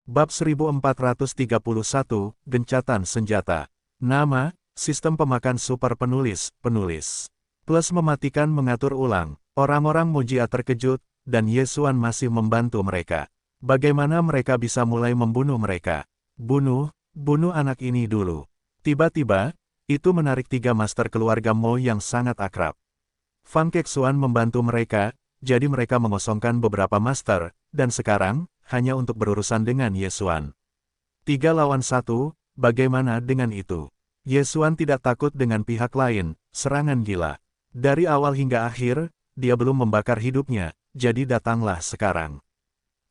Bab 1431, Gencatan Senjata. Nama, Sistem Pemakan Super Penulis, Plus mematikan mengatur ulang. Orang-orang Mojia terkejut, dan Yesuan masih membantu mereka. Bagaimana mereka bisa mulai membunuh mereka? Bunuh anak ini dulu. Tiba-tiba, itu menarik 3 master keluarga Mo yang sangat akrab. Fan Kexuan membantu mereka, jadi mereka mengosongkan beberapa master, dan sekarang, hanya untuk berurusan dengan Yesuan. 3 lawan 1, bagaimana dengan itu? Yesuan tidak takut dengan pihak lain, serangan gila. Dari awal hingga akhir, dia belum membakar hidupnya, jadi datanglah sekarang.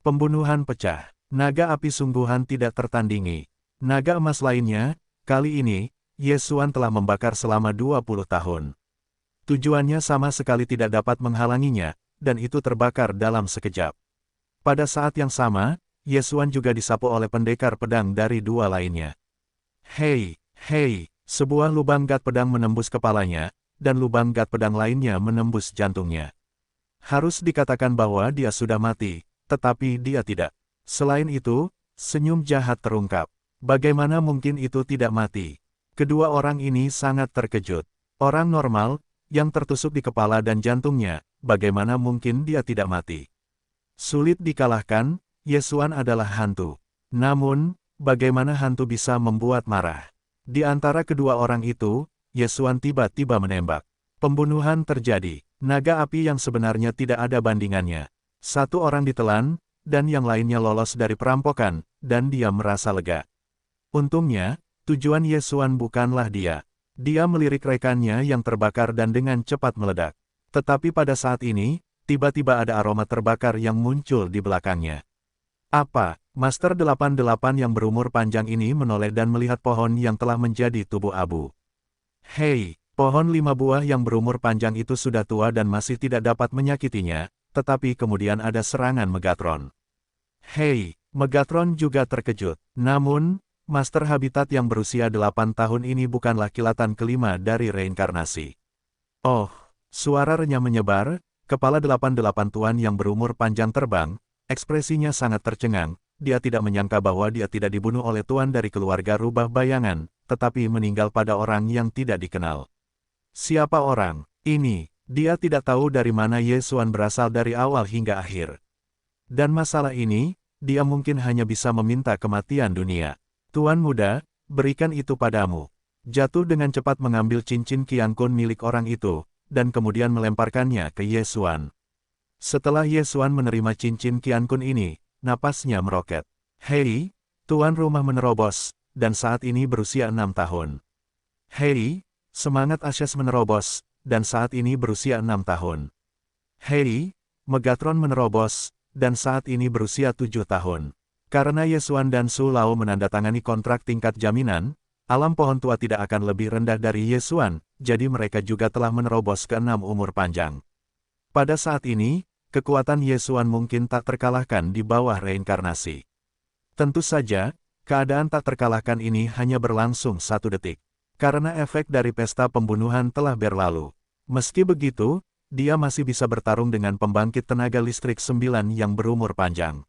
Pembunuhan pecah. Naga api sungguhan tidak tertandingi. Naga emas lainnya, kali ini, Yesuan telah membakar selama 20 tahun. Tujuannya sama sekali tidak dapat menghalanginya, dan itu terbakar dalam sekejap. Pada saat yang sama, Yesuan juga disapu oleh pendekar pedang dari 2 lainnya. Hei, sebuah lubang gat pedang menembus kepalanya, dan lubang gat pedang lainnya menembus jantungnya. Harus dikatakan bahwa dia sudah mati, tetapi dia tidak. Selain itu, senyum jahat terungkap. Bagaimana mungkin itu tidak mati? Kedua orang ini sangat terkejut. Orang normal, yang tertusuk di kepala dan jantungnya, bagaimana mungkin dia tidak mati? Sulit dikalahkan, Yesuan adalah hantu. Namun, bagaimana hantu bisa membuat marah? Di antara kedua orang itu, Yesuan tiba-tiba menembak. Pembunuhan terjadi. Naga api yang sebenarnya tidak ada bandingannya. 1 orang ditelan, dan yang lainnya lolos dari perampokan, dan dia merasa lega. Untungnya, tujuan Yesuan bukanlah dia. Dia melirik rekannya yang terbakar dan dengan cepat meledak. Tetapi pada saat ini, tiba-tiba ada aroma terbakar yang muncul di belakangnya. Apa? Master 88 yang berumur panjang ini menoleh dan melihat pohon yang telah menjadi tubuh abu. Hei, pohon 5 buah yang berumur panjang itu sudah tua dan masih tidak dapat menyakitinya, tetapi kemudian ada serangan Megatron. Hei, Megatron juga terkejut. Namun, Master Habitat yang berusia 8 tahun ini bukanlah kilatan kelima dari reinkarnasi. Oh, suara renyah menyebar, kepala 88 tuan yang berumur panjang terbang, ekspresinya sangat tercengang. Dia tidak menyangka bahwa dia tidak dibunuh oleh tuan dari keluarga rubah bayangan, tetapi meninggal pada orang yang tidak dikenal. Siapa orang ini? Dia tidak tahu dari mana Yesuan berasal dari awal hingga akhir. Dan masalah ini, dia mungkin hanya bisa meminta kematian dunia. Tuan muda, berikan itu padamu. Jatuh dengan cepat mengambil cincin Qian Kun milik orang itu, dan kemudian melemparkannya ke Yesuan. Setelah Yesuan menerima cincin Qian Kun ini, napasnya meroket. Hei, tuan rumah menerobos, dan saat ini berusia 6 tahun. Hei, semangat Asyas menerobos, dan saat ini berusia 6 tahun. Hei, Megatron menerobos, dan saat ini berusia 7 tahun. Karena Yesuan dan Su Lao menandatangani kontrak tingkat jaminan, alam pohon tua tidak akan lebih rendah dari Yesuan, jadi mereka juga telah menerobos ke 6 umur panjang. Pada saat ini, kekuatan Yesuan mungkin tak terkalahkan di bawah reinkarnasi. Tentu saja, keadaan tak terkalahkan ini hanya berlangsung 1 detik. Karena efek dari pesta pembunuhan telah berlalu. Meski begitu, dia masih bisa bertarung dengan pembangkit tenaga listrik 9 yang berumur panjang.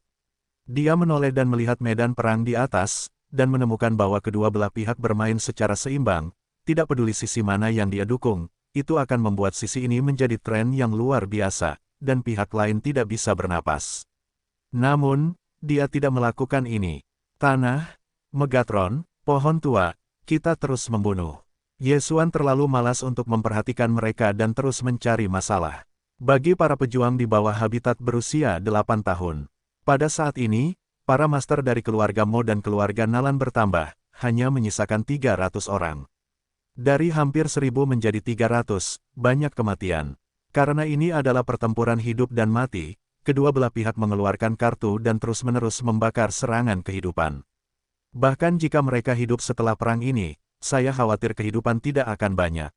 Dia menoleh dan melihat medan perang di atas, dan menemukan bahwa kedua belah pihak bermain secara seimbang, tidak peduli sisi mana yang dia dukung, itu akan membuat sisi ini menjadi tren yang luar biasa, dan pihak lain tidak bisa bernapas. Namun, dia tidak melakukan ini. Tanah, Megatron, pohon tua, kita terus membunuh. Yesuan terlalu malas untuk memperhatikan mereka dan terus mencari masalah. Bagi para pejuang di bawah habitat berusia 8 tahun. Pada saat ini, para master dari keluarga Mo dan keluarga Nalan bertambah, hanya menyisakan 300 orang. Dari hampir 1000 menjadi 300, banyak kematian. Karena ini adalah pertempuran hidup dan mati, kedua belah pihak mengeluarkan kartu dan terus-menerus membakar serangan kehidupan. Bahkan jika mereka hidup setelah perang ini, saya khawatir kehidupan tidak akan banyak.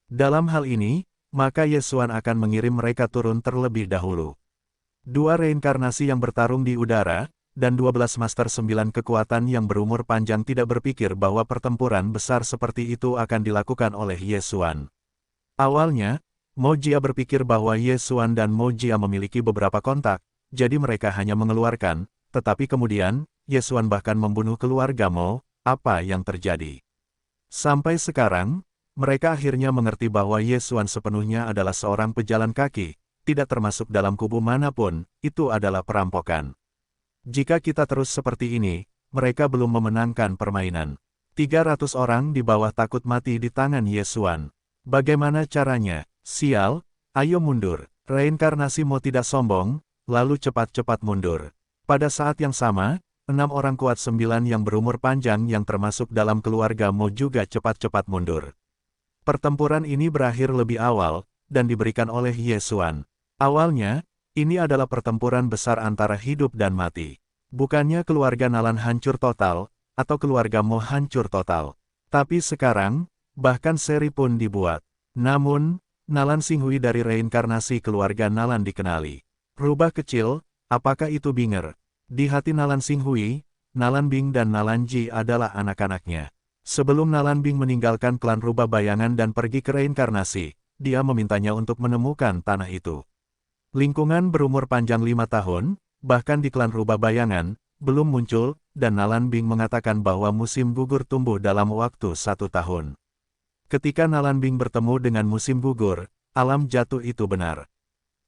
Dalam hal ini, maka Yesuan akan mengirim mereka turun terlebih dahulu. 2 reinkarnasi yang bertarung di udara, dan 12 Master 9 kekuatan yang berumur panjang tidak berpikir bahwa pertempuran besar seperti itu akan dilakukan oleh Yesuan. Awalnya, Mojia berpikir bahwa Yesuan dan Mojia memiliki beberapa kontak, jadi mereka hanya mengeluarkan, tetapi kemudian, Yesuan bahkan membunuh keluarga Mo, apa yang terjadi? Sampai sekarang, mereka akhirnya mengerti bahwa Yesuan sepenuhnya adalah seorang pejalan kaki, tidak termasuk dalam kubu manapun, itu adalah perampokan. Jika kita terus seperti ini, mereka belum memenangkan permainan. 300 orang di bawah takut mati di tangan Yesuan. Bagaimana caranya? Sial, ayo mundur. Reinkarnasi Mo tidak sombong, lalu cepat-cepat mundur. Pada saat yang sama, 6 orang kuat 9 yang berumur panjang yang termasuk dalam keluarga Mo juga cepat-cepat mundur. Pertempuran ini berakhir lebih awal, dan diberikan oleh Yesuan. Awalnya, ini adalah pertempuran besar antara hidup dan mati. Bukannya keluarga Nalan hancur total, atau keluarga Mo hancur total. Tapi sekarang, bahkan seri pun dibuat. Namun, Nalan Xinghui dari reinkarnasi keluarga Nalan dikenali. Rubah kecil, apakah itu Binger? Di hati Nalan Xinghui, Nalan Bing dan Nalan Ji adalah anak-anaknya. Sebelum Nalan Bing meninggalkan klan Rubah Bayangan dan pergi ke reinkarnasi, dia memintanya untuk menemukan tanah itu. Lingkungan berumur panjang 5 tahun, bahkan di klan Rubah Bayangan, belum muncul, dan Nalan Bing mengatakan bahwa musim gugur tumbuh dalam waktu 1 tahun. Ketika Nalan Bing bertemu dengan musim gugur, alam jatuh itu benar.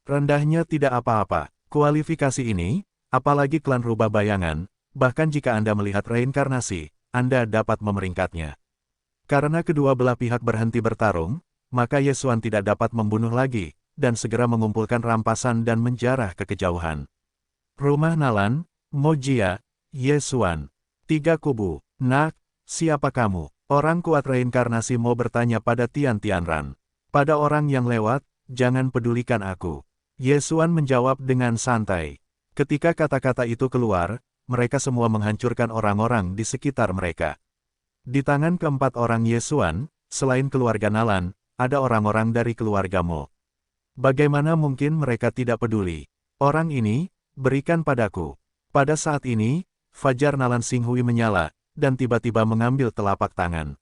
Rendahnya tidak apa-apa, kualifikasi ini, apalagi klan Rubah Bayangan, bahkan jika Anda melihat reinkarnasi, Anda dapat memeringkatnya. Karena kedua belah pihak berhenti bertarung, maka Yesuan tidak dapat membunuh lagi, dan segera mengumpulkan rampasan dan menjarah ke kejauhan. Rumah Nalan, Mo Jia, Yesuan. 3 kubu. Nak, siapa kamu? Orang kuat reinkarnasi Mo bertanya pada Tian Tianran. Pada orang yang lewat, jangan pedulikan aku. Yesuan menjawab dengan santai. Ketika kata-kata itu keluar, mereka semua menghancurkan orang-orang di sekitar mereka. Di tangan keempat orang Yesuan, selain keluarga Nalan, ada orang-orang dari keluarga Mo. Bagaimana mungkin mereka tidak peduli? Orang ini, berikan padaku. Pada saat ini, fajar Nalan Xinghui menyala, dan tiba-tiba mengambil telapak tangan.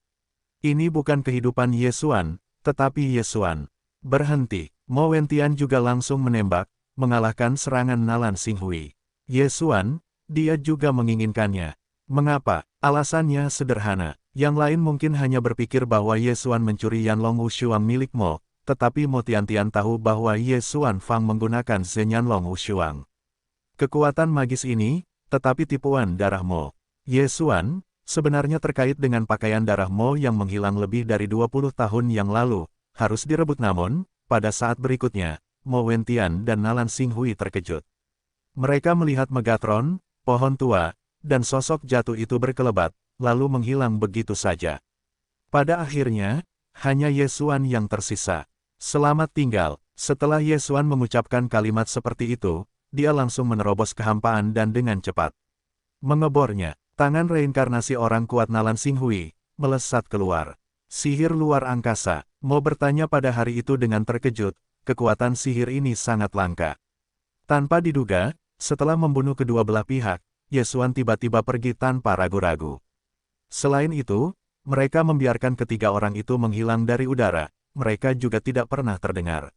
Ini bukan kehidupan Yesuan, tetapi Yesuan. Berhenti. Mo Wentian juga langsung menembak, mengalahkan serangan Nalan Xinghui. Yesuan, dia juga menginginkannya. Mengapa? Alasannya sederhana. Yang lain mungkin hanya berpikir bahwa Yesuan mencuri Yanlong Wushuang milik Mo, tetapi Mo Tiantian tahu bahwa Yesuan Fang menggunakan Zhenyanlong Wushuang. Kekuatan magis ini, tetapi tipuan darah Mo. Yesuan, sebenarnya terkait dengan pakaian darah Mo yang menghilang lebih dari 20 tahun yang lalu, harus direbut namun, pada saat berikutnya, Mo Wentian dan Nalan Xinghui terkejut. Mereka melihat Megatron, pohon tua, dan sosok jatuh itu berkelebat, lalu menghilang begitu saja. Pada akhirnya, hanya Yesuan yang tersisa. Selamat tinggal. Setelah Yesuan mengucapkan kalimat seperti itu, dia langsung menerobos kehampaan dan dengan cepat mengebornya. Tangan reinkarnasi orang kuat Nalan Xinghui melesat keluar. Sihir luar angkasa. Mo bertanya pada hari itu dengan terkejut, kekuatan sihir ini sangat langka. Tanpa diduga, setelah membunuh kedua belah pihak, Yesuan tiba-tiba pergi tanpa ragu-ragu. Selain itu, mereka membiarkan ketiga orang itu menghilang dari udara, mereka juga tidak pernah terdengar.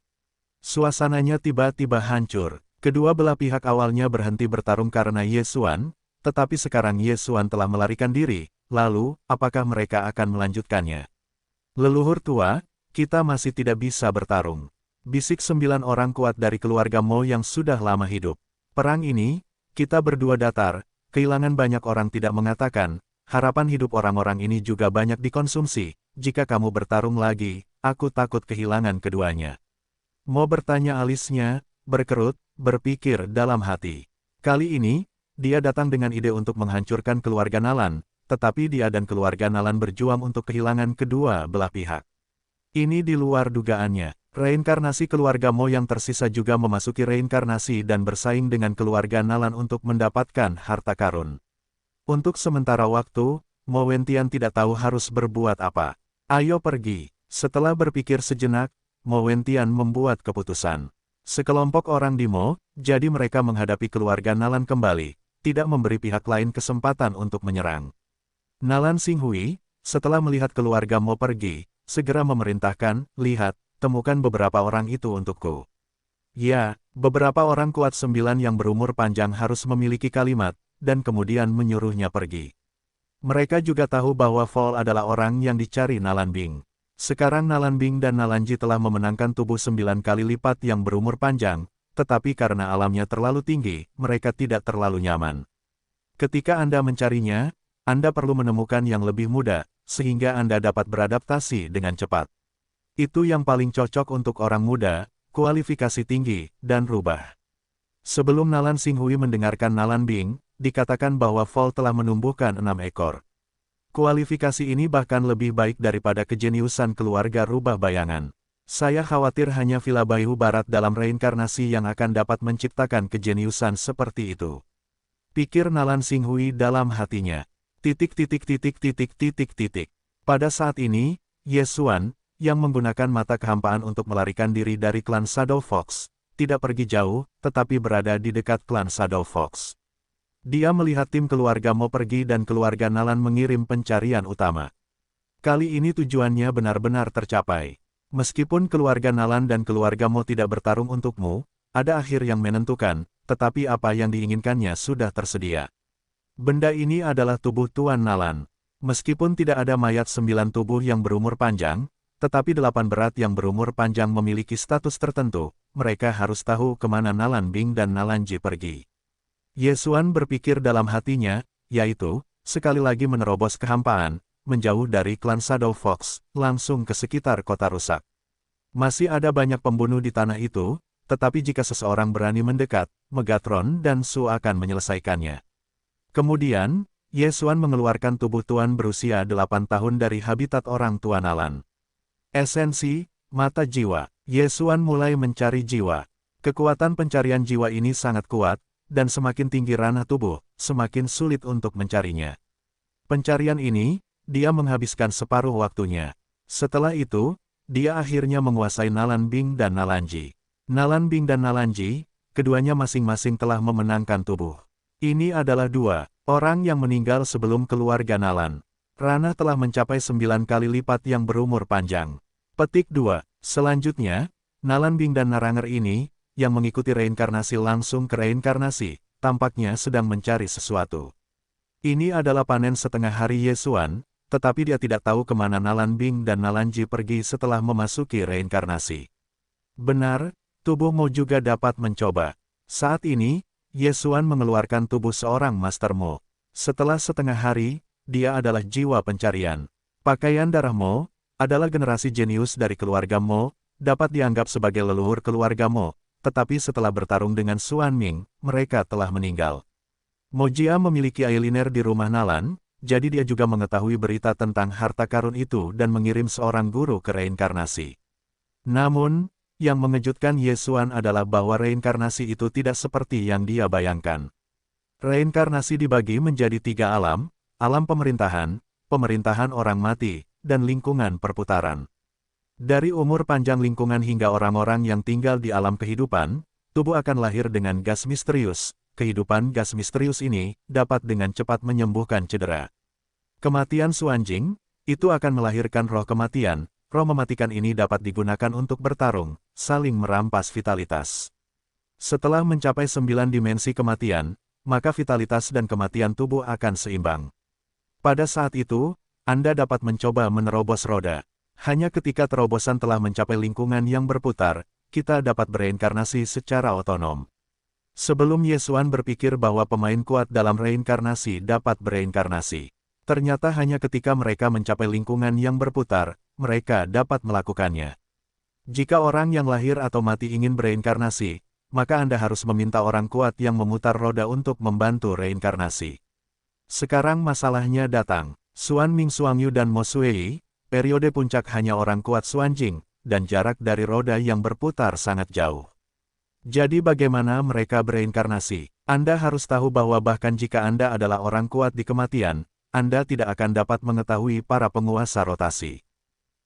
Suasananya tiba-tiba hancur. Kedua belah pihak awalnya berhenti bertarung karena Yesuan, tetapi sekarang Yesuan telah melarikan diri, lalu, apakah mereka akan melanjutkannya? Leluhur tua, kita masih tidak bisa bertarung. Bisik 9 orang kuat dari keluarga Mo yang sudah lama hidup. Perang ini, kita berdua datar, kehilangan banyak orang tidak mengatakan, harapan hidup orang-orang ini juga banyak dikonsumsi, jika kamu bertarung lagi, aku takut kehilangan keduanya. Mo bertanya alisnya, berkerut, berpikir dalam hati. Kali ini, dia datang dengan ide untuk menghancurkan keluarga Nalan, tetapi dia dan keluarga Nalan berjuang untuk kehilangan kedua belah pihak. Ini di luar dugaannya. Reinkarnasi keluarga Mo yang tersisa juga memasuki reinkarnasi dan bersaing dengan keluarga Nalan untuk mendapatkan harta karun. Untuk sementara waktu, Mo Wentian tidak tahu harus berbuat apa. Ayo pergi. Setelah berpikir sejenak, Mo Wentian membuat keputusan. Sekelompok orang di Mo, jadi mereka menghadapi keluarga Nalan kembali, tidak memberi pihak lain kesempatan untuk menyerang. Nalan Xinghui, setelah melihat keluarga Mo pergi, segera memerintahkan, lihat, temukan beberapa orang itu untukku. Ya, beberapa orang kuat 9 yang berumur panjang harus memiliki kalimat, dan kemudian menyuruhnya pergi. Mereka juga tahu bahwa Vol adalah orang yang dicari Nalanbing. Sekarang Nalanbing dan Nalanji telah memenangkan tubuh 9 kali lipat yang berumur panjang, tetapi karena alamnya terlalu tinggi, mereka tidak terlalu nyaman. Ketika Anda mencarinya, Anda perlu menemukan yang lebih mudah, sehingga Anda dapat beradaptasi dengan cepat. Itu yang paling cocok untuk orang muda, kualifikasi tinggi, dan rubah. Sebelum Nalan Xinghui mendengarkan Nalanbing, dikatakan bahwa Vol telah menumbuhkan 6 ekor. Kualifikasi ini bahkan lebih baik daripada kejeniusan keluarga rubah bayangan. Saya khawatir hanya Villa Baihu Barat dalam reinkarnasi yang akan dapat menciptakan kejeniusan seperti itu. Pikir Nalan Xinghui dalam hatinya. Pada saat ini, Ye Xuan, yang menggunakan mata kehampaan untuk melarikan diri dari klan Shadow Fox, tidak pergi jauh, tetapi berada di dekat klan Shadow Fox. Dia melihat tim keluarga Mo pergi dan keluarga Nalan mengirim pencarian utama. Kali ini tujuannya benar-benar tercapai. Meskipun keluarga Nalan dan keluarga Mo tidak bertarung untukmu, ada akhir yang menentukan, tetapi apa yang diinginkannya sudah tersedia. Benda ini adalah tubuh Tuan Nalan. Meskipun tidak ada mayat 9 tubuh yang berumur panjang, tetapi 8 berat yang berumur panjang memiliki status tertentu, mereka harus tahu kemana Nalanbing dan Nalanji pergi. Ye Xuan berpikir dalam hatinya, yaitu, sekali lagi menerobos kehampaan, menjauh dari klan Shadow Fox, langsung ke sekitar kota rusak. Masih ada banyak pembunuh di tanah itu, tetapi jika seseorang berani mendekat, Megatron dan Su akan menyelesaikannya. Kemudian, Ye Xuan mengeluarkan tubuh Tuan berusia 8 tahun dari habitat orang tua Nalan. Esensi, mata jiwa. Ye Xuan mulai mencari jiwa. Kekuatan pencarian jiwa ini sangat kuat, dan semakin tinggi ranah tubuh, semakin sulit untuk mencarinya. Pencarian ini, dia menghabiskan separuh waktunya. Setelah itu, dia akhirnya menguasai Nalanbing dan Nalanji. Nalanbing dan Nalanji, keduanya masing-masing telah memenangkan tubuh. Ini adalah 2 orang yang meninggal sebelum keluarga Nalan. Ranah telah mencapai 9 kali lipat yang berumur panjang. Petik 2. Selanjutnya, Nalanbing dan Naranger ini, yang mengikuti reinkarnasi langsung ke reinkarnasi, tampaknya sedang mencari sesuatu. Ini adalah panen setengah hari Ye Xuan, tetapi dia tidak tahu kemana Nalanbing dan Nalanji pergi setelah memasuki reinkarnasi. Benar, tubuh Mo juga dapat mencoba. Saat ini, Ye Xuan mengeluarkan tubuh seorang Master Mo. Setelah setengah hari, dia adalah jiwa pencarian. Pakaian darah Mo, adalah generasi jenius dari keluarga Mo, dapat dianggap sebagai leluhur keluarga Mo, tetapi setelah bertarung dengan Xuan Ming, mereka telah meninggal. Mo Jia memiliki eyeliner di rumah Nalan, jadi dia juga mengetahui berita tentang harta karun itu dan mengirim seorang guru ke reinkarnasi. Namun, yang mengejutkan Ye Xuan adalah bahwa reinkarnasi itu tidak seperti yang dia bayangkan. Reinkarnasi dibagi menjadi 3 alam, alam pemerintahan, pemerintahan orang mati, dan lingkungan perputaran. Dari umur panjang lingkungan hingga orang-orang yang tinggal di alam kehidupan, tubuh akan lahir dengan gas misterius. Kehidupan gas misterius ini dapat dengan cepat menyembuhkan cedera. Kematian Xuanjing, itu akan melahirkan roh kematian. Roh mematikan ini dapat digunakan untuk bertarung, saling merampas vitalitas. Setelah mencapai 9 dimensi kematian, maka vitalitas dan kematian tubuh akan seimbang. Pada saat itu, Anda dapat mencoba menerobos roda. Hanya ketika terobosan telah mencapai lingkungan yang berputar, kita dapat bereinkarnasi secara otonom. Sebelum Ye Xuan berpikir bahwa pemain kuat dalam reinkarnasi dapat bereinkarnasi. Ternyata hanya ketika mereka mencapai lingkungan yang berputar, mereka dapat melakukannya. Jika orang yang lahir atau mati ingin bereinkarnasi, maka Anda harus meminta orang kuat yang memutar roda untuk membantu reinkarnasi. Sekarang masalahnya datang. Xuan Ming Xuangyu dan Mo Xueyi, periode puncak hanya orang kuat Xuanjing, dan jarak dari roda yang berputar sangat jauh. Jadi bagaimana mereka bereinkarnasi? Anda harus tahu bahwa bahkan jika Anda adalah orang kuat di kematian, Anda tidak akan dapat mengetahui para penguasa rotasi.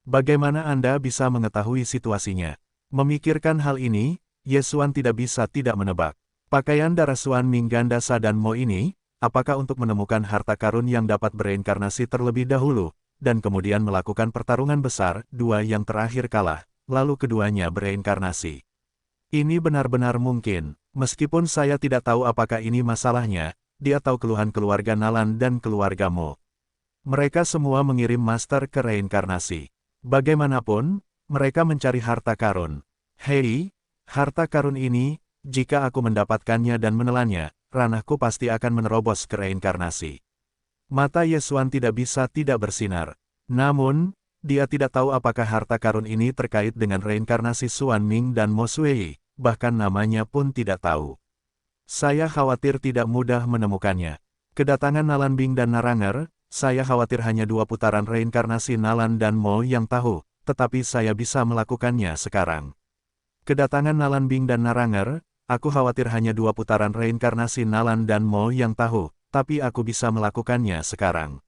Bagaimana Anda bisa mengetahui situasinya? Memikirkan hal ini, Ye Xuan tidak bisa tidak menebak. Pakaian darah Xuan Ming Gandasa dan Mo ini, apakah untuk menemukan harta karun yang dapat bereinkarnasi terlebih dahulu, dan kemudian melakukan pertarungan besar, 2 yang terakhir kalah, lalu keduanya bereinkarnasi. Ini benar-benar mungkin, meskipun saya tidak tahu apakah ini masalahnya, dia tahu keluhan keluarga Nalan dan keluarga Mo. Mereka semua mengirim master ke reinkarnasi. Bagaimanapun, mereka mencari harta karun. Hei, harta karun ini, jika aku mendapatkannya dan menelannya, ranahku pasti akan menerobos ke reinkarnasi. Mata Yesuan tidak bisa tidak bersinar. Namun, dia tidak tahu apakah harta karun ini terkait dengan reinkarnasi Xuan Ming dan Mo Sui, bahkan namanya pun tidak tahu. Saya khawatir tidak mudah menemukannya. Kedatangan Nalan Bing dan Naranger, saya khawatir hanya 2 putaran reinkarnasi Nalan dan Mo yang tahu, tetapi saya bisa melakukannya sekarang. Kedatangan Nalan Bing dan Naranger, aku khawatir hanya 2 putaran reinkarnasi Nalan dan Mo yang tahu, tapi aku bisa melakukannya sekarang.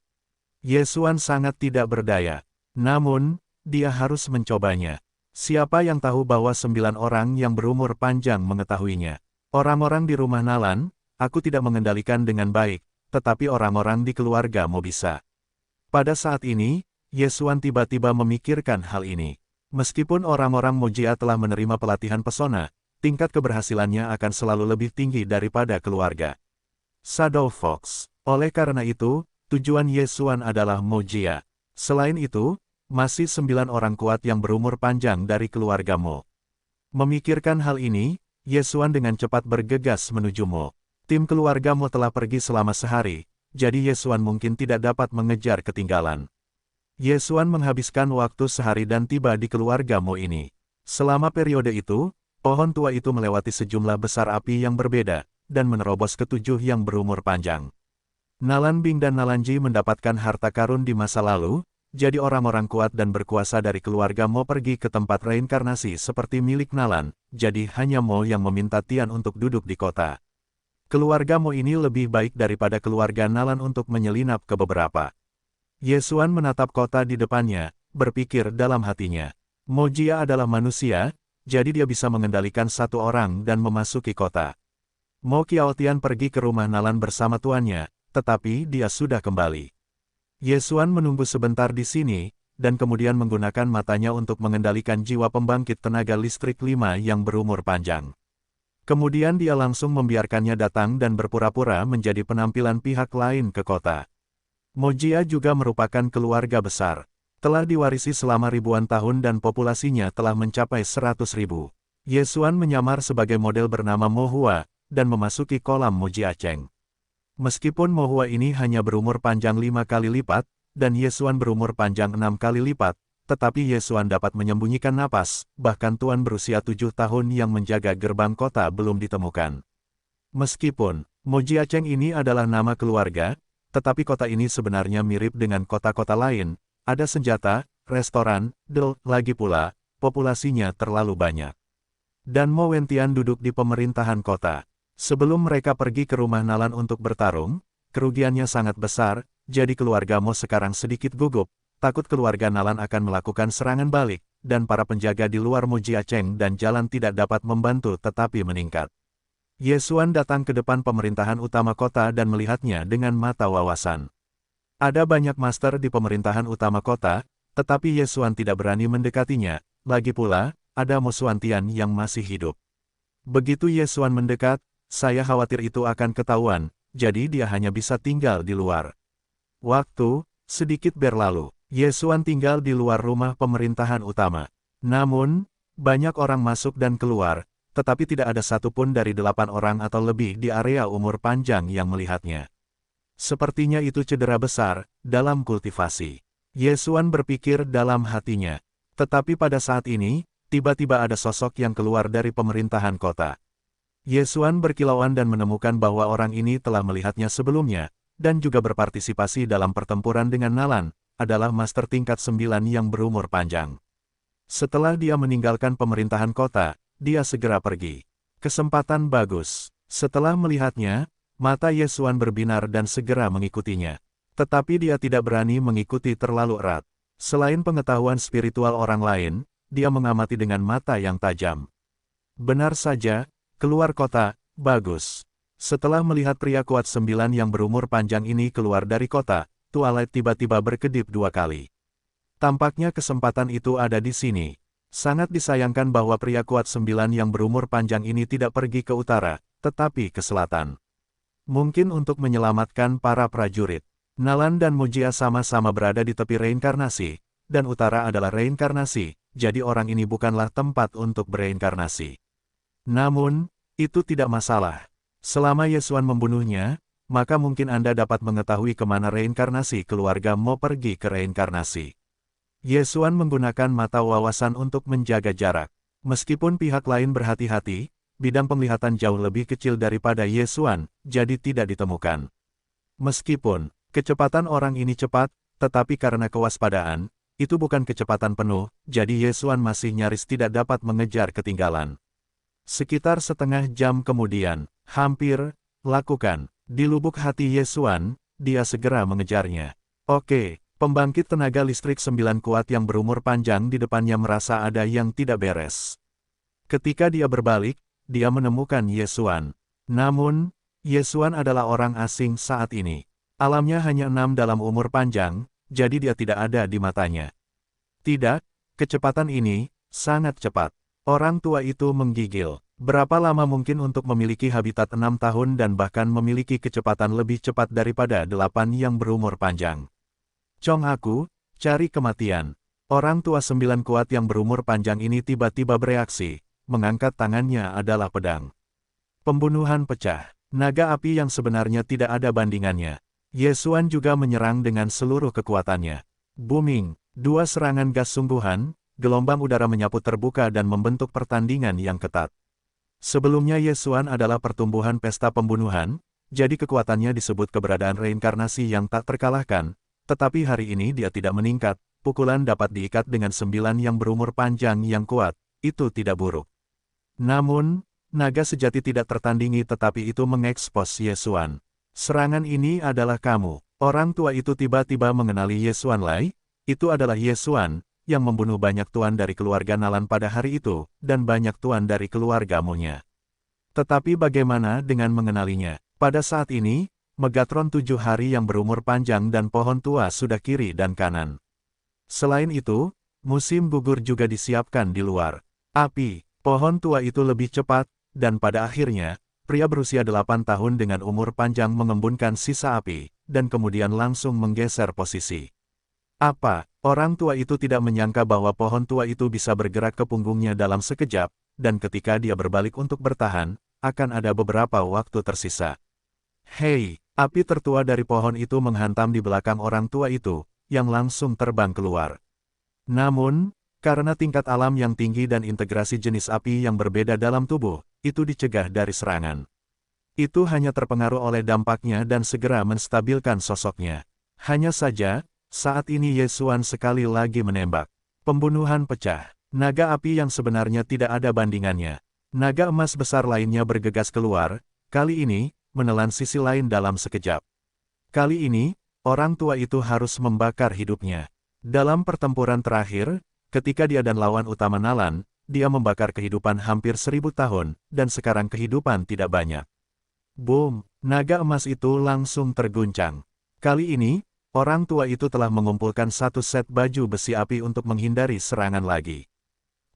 Yesuan sangat tidak berdaya. Namun, dia harus mencobanya. Siapa yang tahu bahwa 9 orang yang berumur panjang mengetahuinya? Orang-orang di rumah Nalan, aku tidak mengendalikan dengan baik, tetapi orang-orang di keluarga Mo bisa. Pada saat ini, Yesuan tiba-tiba memikirkan hal ini. Meskipun orang-orang Mojia telah menerima pelatihan pesona, tingkat keberhasilannya akan selalu lebih tinggi daripada keluarga Shadow Fox. Oleh karena itu, tujuan Yesuan adalah Mojia. Selain itu, masih 9 orang kuat yang berumur panjang dari keluarga Mo. Memikirkan hal ini, Yesuan dengan cepat bergegas menuju Mo. Tim keluarga Mo telah pergi selama sehari, jadi Yesuan mungkin tidak dapat mengejar ketinggalan. Yesuan menghabiskan waktu sehari dan tiba di keluarga Mo ini. Selama periode itu, pohon tua itu melewati sejumlah besar api yang berbeda, dan menerobos ke-7 yang berumur panjang. Nalan Bing dan Nalanji mendapatkan harta karun di masa lalu, jadi orang-orang kuat dan berkuasa dari keluarga Mo pergi ke tempat reinkarnasi seperti milik Nalan, jadi hanya Mo yang meminta Tian untuk duduk di kota. Keluarga Mo ini lebih baik daripada keluarga Nalan untuk menyelinap ke beberapa. Yesuan menatap kota di depannya, berpikir dalam hatinya. Mojia adalah manusia, jadi dia bisa mengendalikan 1 orang dan memasuki kota. Mo Qiaotian pergi ke rumah Nalan bersama tuannya, tetapi dia sudah kembali. Yesuan menunggu sebentar di sini, dan kemudian menggunakan matanya untuk mengendalikan jiwa pembangkit tenaga listrik 5 yang berumur panjang. Kemudian dia langsung membiarkannya datang dan berpura-pura menjadi penampilan pihak lain ke kota. Mojia juga merupakan keluarga besar. Telah diwarisi selama ribuan tahun dan populasinya telah mencapai 100.000. Yesuan menyamar sebagai model bernama Mo Hua, dan memasuki kolam Mojia Cheng. Meskipun Mo Hua ini hanya berumur panjang 5 kali lipat, dan Yesuan berumur panjang 6 kali lipat, tetapi Yesuan dapat menyembunyikan napas, bahkan tuan berusia 7 tahun yang menjaga gerbang kota belum ditemukan. Meskipun Mojia Cheng ini adalah nama keluarga, tetapi kota ini sebenarnya mirip dengan kota-kota lain, ada senjata, restoran, lagi pula, populasinya terlalu banyak. Dan Mo Wentian duduk di pemerintahan kota. Sebelum mereka pergi ke rumah Nalan untuk bertarung, kerugiannya sangat besar, jadi keluarga Mo sekarang sedikit gugup, takut keluarga Nalan akan melakukan serangan balik, dan para penjaga di luar Mojia Cheng dan jalan tidak dapat membantu tetapi meningkat. Yesuan datang ke depan pemerintahan utama kota dan melihatnya dengan mata wawasan. Ada banyak master di pemerintahan utama kota, tetapi Yesuan tidak berani mendekatinya, lagi pula, ada Mo Xuantian yang masih hidup. Begitu Yesuan mendekat, saya khawatir itu akan ketahuan, jadi dia hanya bisa tinggal di luar. Waktu sedikit berlalu. Yesuan tinggal di luar rumah pemerintahan utama. Namun, banyak orang masuk dan keluar, tetapi tidak ada satupun dari 8 orang atau lebih di area umur panjang yang melihatnya. Sepertinya itu cedera besar, dalam kultivasi. Yesuan berpikir dalam hatinya. Tetapi pada saat ini, tiba-tiba ada sosok yang keluar dari pemerintahan kota. Yesuan berkilauan dan menemukan bahwa orang ini telah melihatnya sebelumnya, dan juga berpartisipasi dalam pertempuran dengan Nalan, adalah master tingkat 9 yang berumur panjang. Setelah dia meninggalkan pemerintahan kota, dia segera pergi. Kesempatan bagus. Setelah melihatnya, mata Yesuan berbinar dan segera mengikutinya. Tetapi dia tidak berani mengikuti terlalu erat. Selain pengetahuan spiritual orang lain, dia mengamati dengan mata yang tajam. Benar saja, keluar kota, bagus. Setelah melihat pria kuat 9 yang berumur panjang ini keluar dari kota, Twilight tiba-tiba berkedip 2 kali. Tampaknya kesempatan itu ada di sini. Sangat disayangkan bahwa pria kuat 9 yang berumur panjang ini tidak pergi ke utara, tetapi ke selatan. Mungkin untuk menyelamatkan para prajurit. Nalan dan Mujia sama-sama berada di tepi reinkarnasi, dan utara adalah reinkarnasi, jadi orang ini bukanlah tempat untuk bereinkarnasi. Namun, itu tidak masalah. Selama Yesuan membunuhnya, maka mungkin Anda dapat mengetahui kemana reinkarnasi keluarga mau pergi ke reinkarnasi. Yesuan menggunakan mata wawasan untuk menjaga jarak. Meskipun pihak lain berhati-hati, bidang penglihatan jauh lebih kecil daripada Yesuan, jadi tidak ditemukan. Meskipun kecepatan orang ini cepat, tetapi karena kewaspadaan, itu bukan kecepatan penuh, jadi Yesuan masih nyaris tidak dapat mengejar ketinggalan. Sekitar setengah jam kemudian, hampir, lakukan, di lubuk hati Yesuan, dia segera mengejarnya. Oke, pembangkit tenaga listrik 9 kuat yang berumur panjang di depannya merasa ada yang tidak beres. Ketika dia berbalik, dia menemukan Yesuan. Namun, Yesuan adalah orang asing saat ini. Alamnya hanya 6 dalam umur panjang, jadi dia tidak ada di matanya. Tidak, kecepatan ini sangat cepat. Orang tua itu menggigil. Berapa lama mungkin untuk memiliki habitat 6 tahun dan bahkan memiliki kecepatan lebih cepat daripada 8 yang berumur panjang? Chong aku, cari kematian. Orang tua 9 kuat yang berumur panjang ini tiba-tiba bereaksi, mengangkat tangannya adalah pedang. Pembunuhan pecah. Naga api yang sebenarnya tidak ada bandingannya. Yesuan juga menyerang dengan seluruh kekuatannya. Booming, 2 serangan gas sungguhan, gelombang udara menyapu terbuka dan membentuk pertandingan yang ketat. Sebelumnya Yesuan adalah pertumbuhan pesta pembunuhan, jadi kekuatannya disebut keberadaan reinkarnasi yang tak terkalahkan, tetapi hari ini dia tidak meningkat, pukulan dapat diikat dengan 9 yang berumur panjang yang kuat, itu tidak buruk. Namun, naga sejati tidak tertandingi tetapi itu mengekspos Yesuan. Serangan ini adalah kamu. Orang tua itu tiba-tiba mengenali Yesuan Lai, itu adalah Yesuan, yang membunuh banyak tuan dari keluarga Nalan pada hari itu, dan banyak tuan dari keluarga Munya. Tetapi bagaimana dengan mengenalinya? Pada saat ini, Megatron 7 hari yang berumur panjang dan pohon tua sudah kiri dan kanan. Selain itu, musim gugur juga disiapkan di luar. Api, pohon tua itu lebih cepat, dan pada akhirnya, pria berusia 8 tahun dengan umur panjang mengembunkan sisa api, dan kemudian langsung menggeser posisi. Apa? Orang tua itu tidak menyangka bahwa pohon tua itu bisa bergerak ke punggungnya dalam sekejap, dan ketika dia berbalik untuk bertahan, akan ada beberapa waktu tersisa. Hei, api tertua dari pohon itu menghantam di belakang orang tua itu, yang langsung terbang keluar. Namun, karena tingkat alam yang tinggi dan integrasi jenis api yang berbeda dalam tubuh, itu dicegah dari serangan. Itu hanya terpengaruh oleh dampaknya dan segera menstabilkan sosoknya. Hanya saja, saat ini Yesuan sekali lagi menembak. Pembunuhan pecah. Naga api yang sebenarnya tidak ada bandingannya. Naga emas besar lainnya bergegas keluar, kali ini, menelan sisi lain dalam sekejap. Kali ini, orang tua itu harus membakar hidupnya. Dalam pertempuran terakhir, ketika dia dan lawan utama Nalan, dia membakar kehidupan hampir 1000 tahun, dan sekarang kehidupan tidak banyak. Boom! Naga emas itu langsung terguncang. Kali ini, orang tua itu telah mengumpulkan 1 set baju besi api untuk menghindari serangan lagi.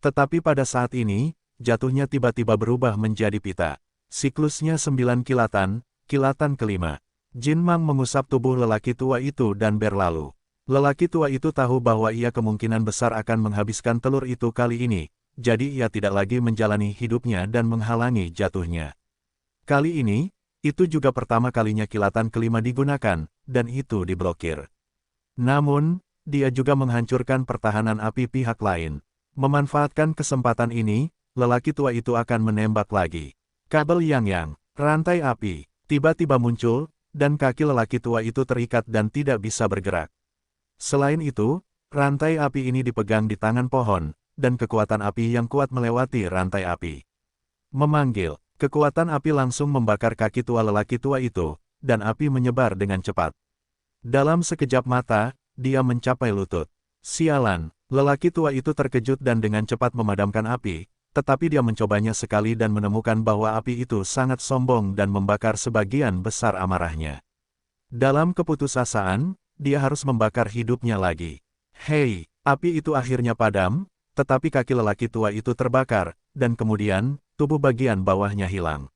Tetapi pada saat ini, jatuhnya tiba-tiba berubah menjadi pita. Siklusnya 9 kilatan, kilatan kelima. Jin Mang mengusap tubuh lelaki tua itu dan berlalu. Lelaki tua itu tahu bahwa ia kemungkinan besar akan menghabiskan telur itu kali ini, jadi ia tidak lagi menjalani hidupnya dan menghalangi jatuhnya. Kali ini, itu juga pertama kalinya kilatan kelima digunakan, dan itu diblokir. Namun, dia juga menghancurkan pertahanan api pihak lain. Memanfaatkan kesempatan ini, lelaki tua itu akan menembak lagi. Kabel yang rantai api, tiba-tiba muncul, dan kaki lelaki tua itu terikat dan tidak bisa bergerak. Selain itu, rantai api ini dipegang di tangan pohon, dan kekuatan api yang kuat melewati rantai api. Memanggil, kekuatan api langsung membakar kaki tua lelaki tua itu, dan api menyebar dengan cepat. Dalam sekejap mata, dia mencapai lutut. Sialan, lelaki tua itu terkejut dan dengan cepat memadamkan api, tetapi dia mencobanya sekali dan menemukan bahwa api itu sangat sombong dan membakar sebagian besar amarahnya. Dalam keputusasaan, dia harus membakar hidupnya lagi. Hei, api itu akhirnya padam, tetapi kaki lelaki tua itu terbakar, dan kemudian, tubuh bagian bawahnya hilang.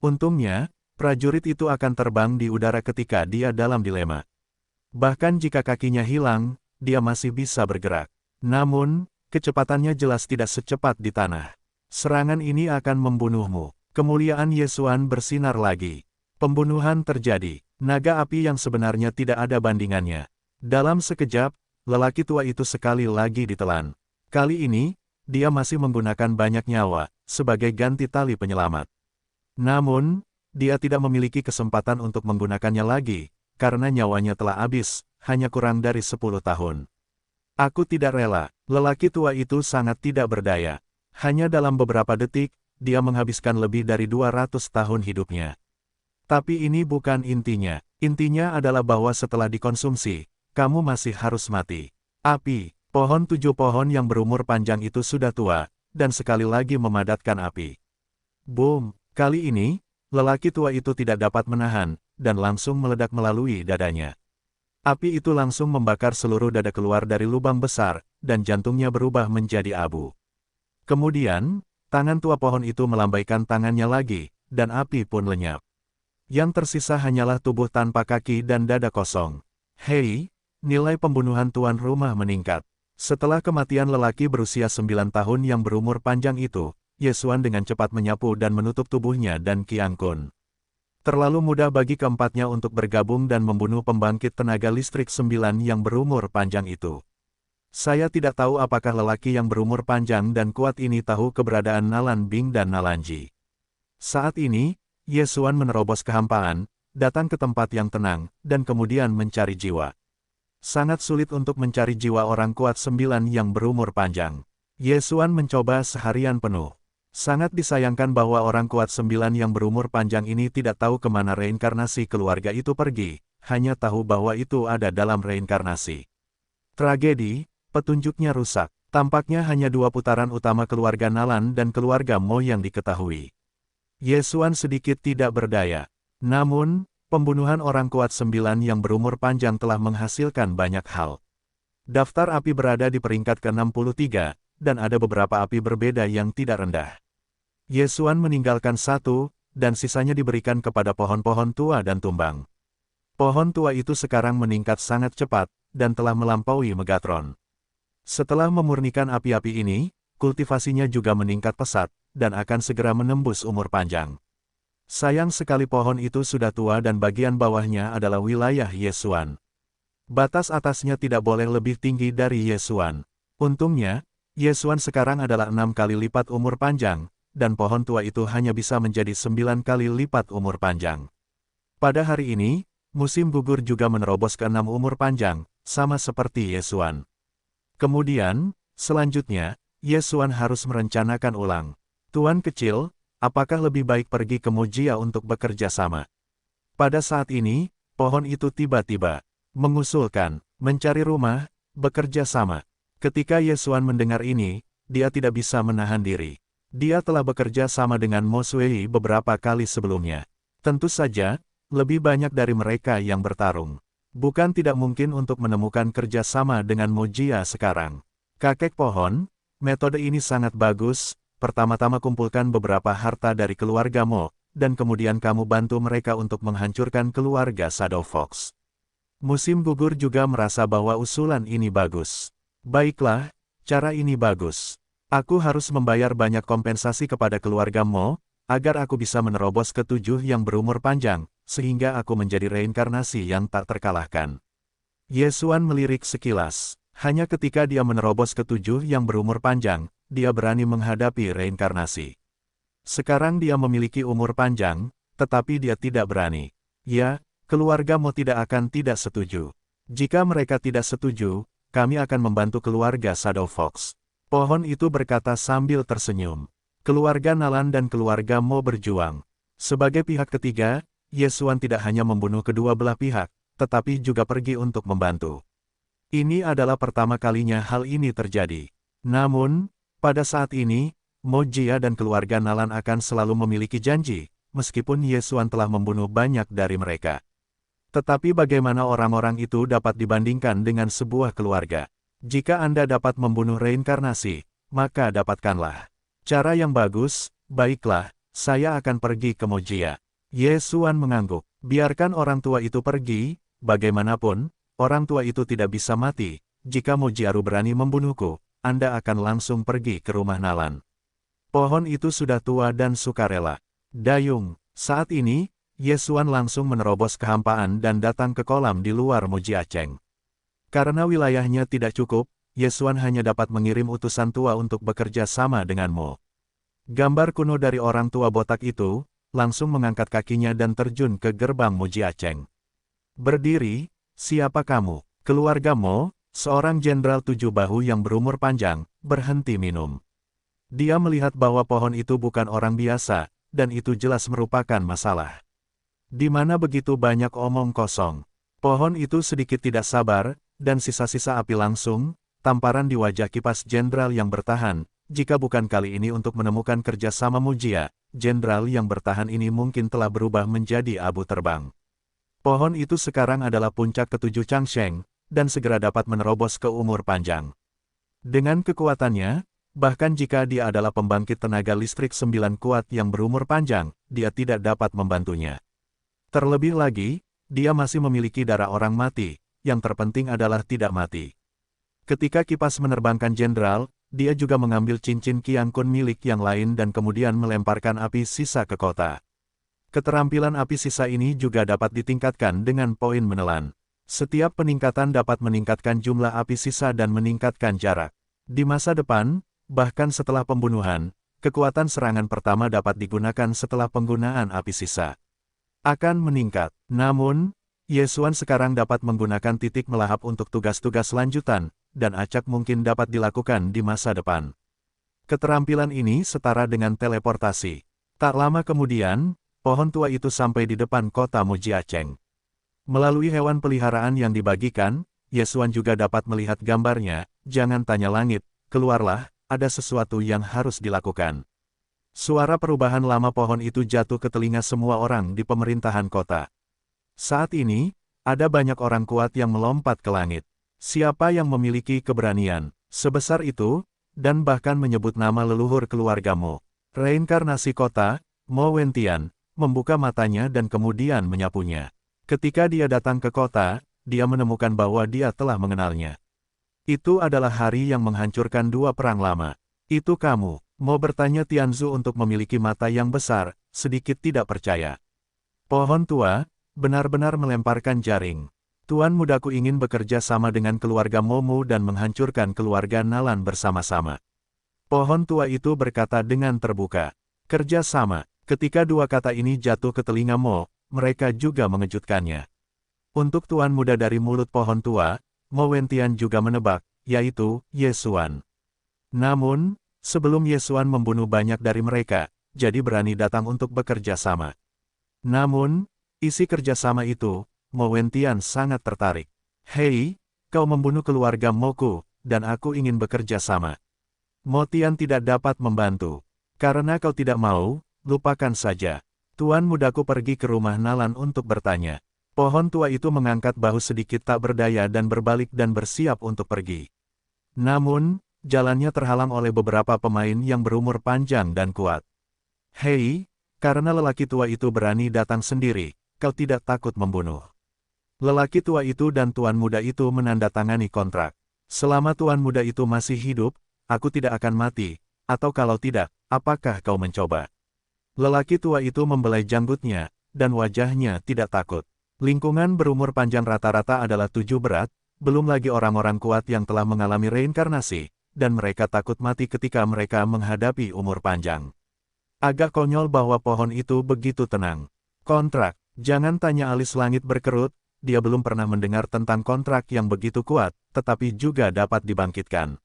Untungnya, prajurit itu akan terbang di udara ketika dia dalam dilema. Bahkan jika kakinya hilang, dia masih bisa bergerak. Namun, kecepatannya jelas tidak secepat di tanah. Serangan ini akan membunuhmu. Kemuliaan Yesuan bersinar lagi. Pembunuhan terjadi. Naga api yang sebenarnya tidak ada bandingannya. Dalam sekejap, lelaki tua itu sekali lagi ditelan. Kali ini, dia masih menggunakan banyak nyawa, sebagai ganti tali penyelamat. Namun, dia tidak memiliki kesempatan untuk menggunakannya lagi, karena nyawanya telah habis, hanya kurang dari 10 tahun. Aku tidak rela, lelaki tua itu sangat tidak berdaya. Hanya dalam beberapa detik, dia menghabiskan lebih dari 200 tahun hidupnya. Tapi ini bukan intinya. Intinya adalah bahwa setelah dikonsumsi, kamu masih harus mati. Api, pohon 7 pohon yang berumur panjang itu sudah tua, dan sekali lagi memadatkan api. Boom, kali ini, lelaki tua itu tidak dapat menahan, dan langsung meledak melalui dadanya. Api itu langsung membakar seluruh dada keluar dari lubang besar, dan jantungnya berubah menjadi abu. Kemudian, tangan tua pohon itu melambaikan tangannya lagi, dan api pun lenyap. Yang tersisa hanyalah tubuh tanpa kaki dan dada kosong. Hei, nilai pembunuhan tuan rumah meningkat. Setelah kematian lelaki berusia 9 tahun yang berumur panjang itu, Yesuan dengan cepat menyapu dan menutup tubuhnya dan Qiang Kun. Terlalu mudah bagi keempatnya untuk bergabung dan membunuh pembangkit tenaga listrik 9 yang berumur panjang itu. Saya tidak tahu apakah lelaki yang berumur panjang dan kuat ini tahu keberadaan Nalan Bing dan Nalanji. Saat ini, Yesuan menerobos kehampaan, datang ke tempat yang tenang, dan kemudian mencari jiwa. Sangat sulit untuk mencari jiwa orang kuat 9 yang berumur panjang. Yesuan mencoba seharian penuh. Sangat disayangkan bahwa orang kuat 9 yang berumur panjang ini tidak tahu kemana reinkarnasi keluarga itu pergi, hanya tahu bahwa itu ada dalam reinkarnasi. Tragedi. Petunjuknya rusak. Tampaknya hanya 2 putaran utama keluarga Nalan dan keluarga Mo yang diketahui. Yesuan sedikit tidak berdaya. Namun, pembunuhan orang kuat 9 yang berumur panjang telah menghasilkan banyak hal. Daftar api berada di peringkat ke-63, dan ada beberapa api berbeda yang tidak rendah. Yesuan meninggalkan 1, dan sisanya diberikan kepada pohon-pohon tua dan tumbang. Pohon tua itu sekarang meningkat sangat cepat, dan telah melampaui Megatron. Setelah memurnikan api-api ini, kultivasinya juga meningkat pesat, dan akan segera menembus umur panjang. Sayang sekali pohon itu sudah tua dan bagian bawahnya adalah wilayah Yesuan. Batas atasnya tidak boleh lebih tinggi dari Yesuan. Untungnya, Yesuan sekarang adalah 6 kali lipat umur panjang, dan pohon tua itu hanya bisa menjadi 9 kali lipat umur panjang. Pada hari ini, musim gugur juga menerobos ke 6 umur panjang, sama seperti Yesuan. Kemudian, selanjutnya, Yesuan harus merencanakan ulang. Tuan kecil, apakah lebih baik pergi ke Mojia untuk bekerja sama? Pada saat ini, pohon itu tiba-tiba mengusulkan, mencari rumah, bekerja sama. Ketika Yesuan mendengar ini, dia tidak bisa menahan diri. Dia telah bekerja sama dengan Mo Sui beberapa kali sebelumnya. Tentu saja, lebih banyak dari mereka yang bertarung. Bukan tidak mungkin untuk menemukan kerja sama dengan Mojia sekarang. Kakek pohon, metode ini sangat bagus. Pertama-tama kumpulkan beberapa harta dari keluarga Mo, dan kemudian kamu bantu mereka untuk menghancurkan keluarga Shadow Fox. Musim gugur juga merasa bahwa usulan ini bagus. Baiklah, cara ini bagus. Aku harus membayar banyak kompensasi kepada keluarga Mo, agar aku bisa menerobos ke 7 yang berumur panjang, sehingga aku menjadi reinkarnasi yang tak terkalahkan. Yesuan melirik sekilas. Hanya ketika dia menerobos ke 7 yang berumur panjang, dia berani menghadapi reinkarnasi. Sekarang dia memiliki umur panjang, tetapi dia tidak berani. Ya, keluarga Mo tidak akan tidak setuju. Jika mereka tidak setuju, kami akan membantu keluarga Shadow Fox. Pohon itu berkata sambil tersenyum. Keluarga Nalan dan keluarga Mo berjuang. Sebagai pihak ketiga, Yesuan tidak hanya membunuh kedua belah pihak, tetapi juga pergi untuk membantu. Ini adalah pertama kalinya hal ini terjadi. Namun, pada saat ini, Mojia dan keluarga Nalan akan selalu memiliki janji, meskipun Yesuan telah membunuh banyak dari mereka. Tetapi bagaimana orang-orang itu dapat dibandingkan dengan sebuah keluarga? Jika Anda dapat membunuh reinkarnasi, maka dapatkanlah. Cara yang bagus, baiklah, saya akan pergi ke Mojia. Ye Xuan mengangguk. Biarkan orang tua itu pergi, bagaimanapun, orang tua itu tidak bisa mati. Jika Mo Jiaru berani membunuhku, Anda akan langsung pergi ke rumah Nalan. Pohon itu sudah tua dan sukarela. Dayung, saat ini, Ye Xuan langsung menerobos kehampaan dan datang ke kolam di luar Mo Jiacheng. Karena wilayahnya tidak cukup, Ye Xuan hanya dapat mengirim utusan tua untuk bekerja sama dengan Mo. Gambar kuno dari orang tua botak itu, langsung mengangkat kakinya dan terjun ke gerbang Mo Jiacheng. Berdiri, siapa kamu? Keluarga Mo, seorang jenderal 7 bahu yang berumur panjang, berhenti minum. Dia melihat bahwa pohon itu bukan orang biasa, dan itu jelas merupakan masalah. Di mana begitu banyak omong kosong. Pohon itu sedikit tidak sabar, dan sisa-sisa api langsung, tamparan di wajah kipas jenderal yang bertahan. Jika bukan kali ini untuk menemukan kerjasama Mujia, jenderal yang bertahan ini mungkin telah berubah menjadi abu terbang. Pohon itu sekarang adalah puncak ketujuh Changsheng, dan segera dapat menerobos ke umur panjang. Dengan kekuatannya, bahkan jika dia adalah pembangkit tenaga listrik 9 kuat yang berumur panjang, dia tidak dapat membantunya. Terlebih lagi, dia masih memiliki darah orang mati, yang terpenting adalah tidak mati. Ketika kipas menerbangkan jenderal, dia juga mengambil cincin Qian Kun milik yang lain dan kemudian melemparkan api sisa ke kota. Keterampilan api sisa ini juga dapat ditingkatkan dengan poin menelan. Setiap peningkatan dapat meningkatkan jumlah api sisa dan meningkatkan jarak. Di masa depan, bahkan setelah pembunuhan, kekuatan serangan pertama dapat digunakan setelah penggunaan api sisa. Akan meningkat. Namun, Ye Xuan sekarang dapat menggunakan titik melahap untuk tugas-tugas lanjutan, dan acak mungkin dapat dilakukan di masa depan. Keterampilan ini setara dengan teleportasi. Tak lama kemudian, pohon tua itu sampai di depan kota Mo Jiacheng. Melalui hewan peliharaan yang dibagikan, Ye Xuan juga dapat melihat gambarnya. Jangan tanya langit, keluarlah, ada sesuatu yang harus dilakukan. Suara perubahan lama pohon itu jatuh ke telinga semua orang di pemerintahan kota. Saat ini, ada banyak orang kuat yang melompat ke langit. Siapa yang memiliki keberanian sebesar itu, dan bahkan menyebut nama leluhur keluarga Mo? Reinkarnasi kota, Mo Wentian, membuka matanya dan kemudian menyapunya. Ketika dia datang ke kota, dia menemukan bahwa dia telah mengenalnya. Itu adalah hari yang menghancurkan 2 perang lama. Itu kamu, Mo, bertanya Tianzu untuk memiliki mata yang besar, sedikit tidak percaya. Pohon tua, benar-benar melemparkan jaring. Tuan mudaku ingin bekerja sama dengan keluarga Momu dan menghancurkan keluarga Nalan bersama-sama. Pohon tua itu berkata dengan terbuka. Kerja sama. Ketika 2 kata ini jatuh ke telinga Mo, mereka juga mengejutkannya. Untuk tuan muda dari mulut pohon tua, Mo Wentian juga menebak, yaitu Ye Xuan. Namun, sebelum Ye Xuan membunuh banyak dari mereka, jadi berani datang untuk bekerja sama. Namun, isi kerjasama itu, Mo Wentian sangat tertarik. Hei, kau membunuh keluarga Moku, dan aku ingin bekerja sama. Mo Tian tidak dapat membantu. Karena kau tidak mau, lupakan saja. Tuan mudaku pergi ke rumah Nalan untuk bertanya. Pohon tua itu mengangkat bahu sedikit tak berdaya dan berbalik dan bersiap untuk pergi. Namun, jalannya terhalang oleh beberapa pemain yang berumur panjang dan kuat. Hei, karena lelaki tua itu berani datang sendiri, kau tidak takut membunuh. Lelaki tua itu dan tuan muda itu menandatangani kontrak. Selama tuan muda itu masih hidup, aku tidak akan mati, atau kalau tidak, apakah kau mencoba? Lelaki tua itu membelai janggutnya, dan wajahnya tidak takut. Lingkungan berumur panjang rata-rata adalah 7 berat, belum lagi orang-orang kuat yang telah mengalami reinkarnasi, dan mereka takut mati ketika mereka menghadapi umur panjang. Agak konyol bahwa pohon itu begitu tenang. Kontrak, jangan tanya alis langit berkerut, dia belum pernah mendengar tentang kontrak yang begitu kuat, tetapi juga dapat dibangkitkan.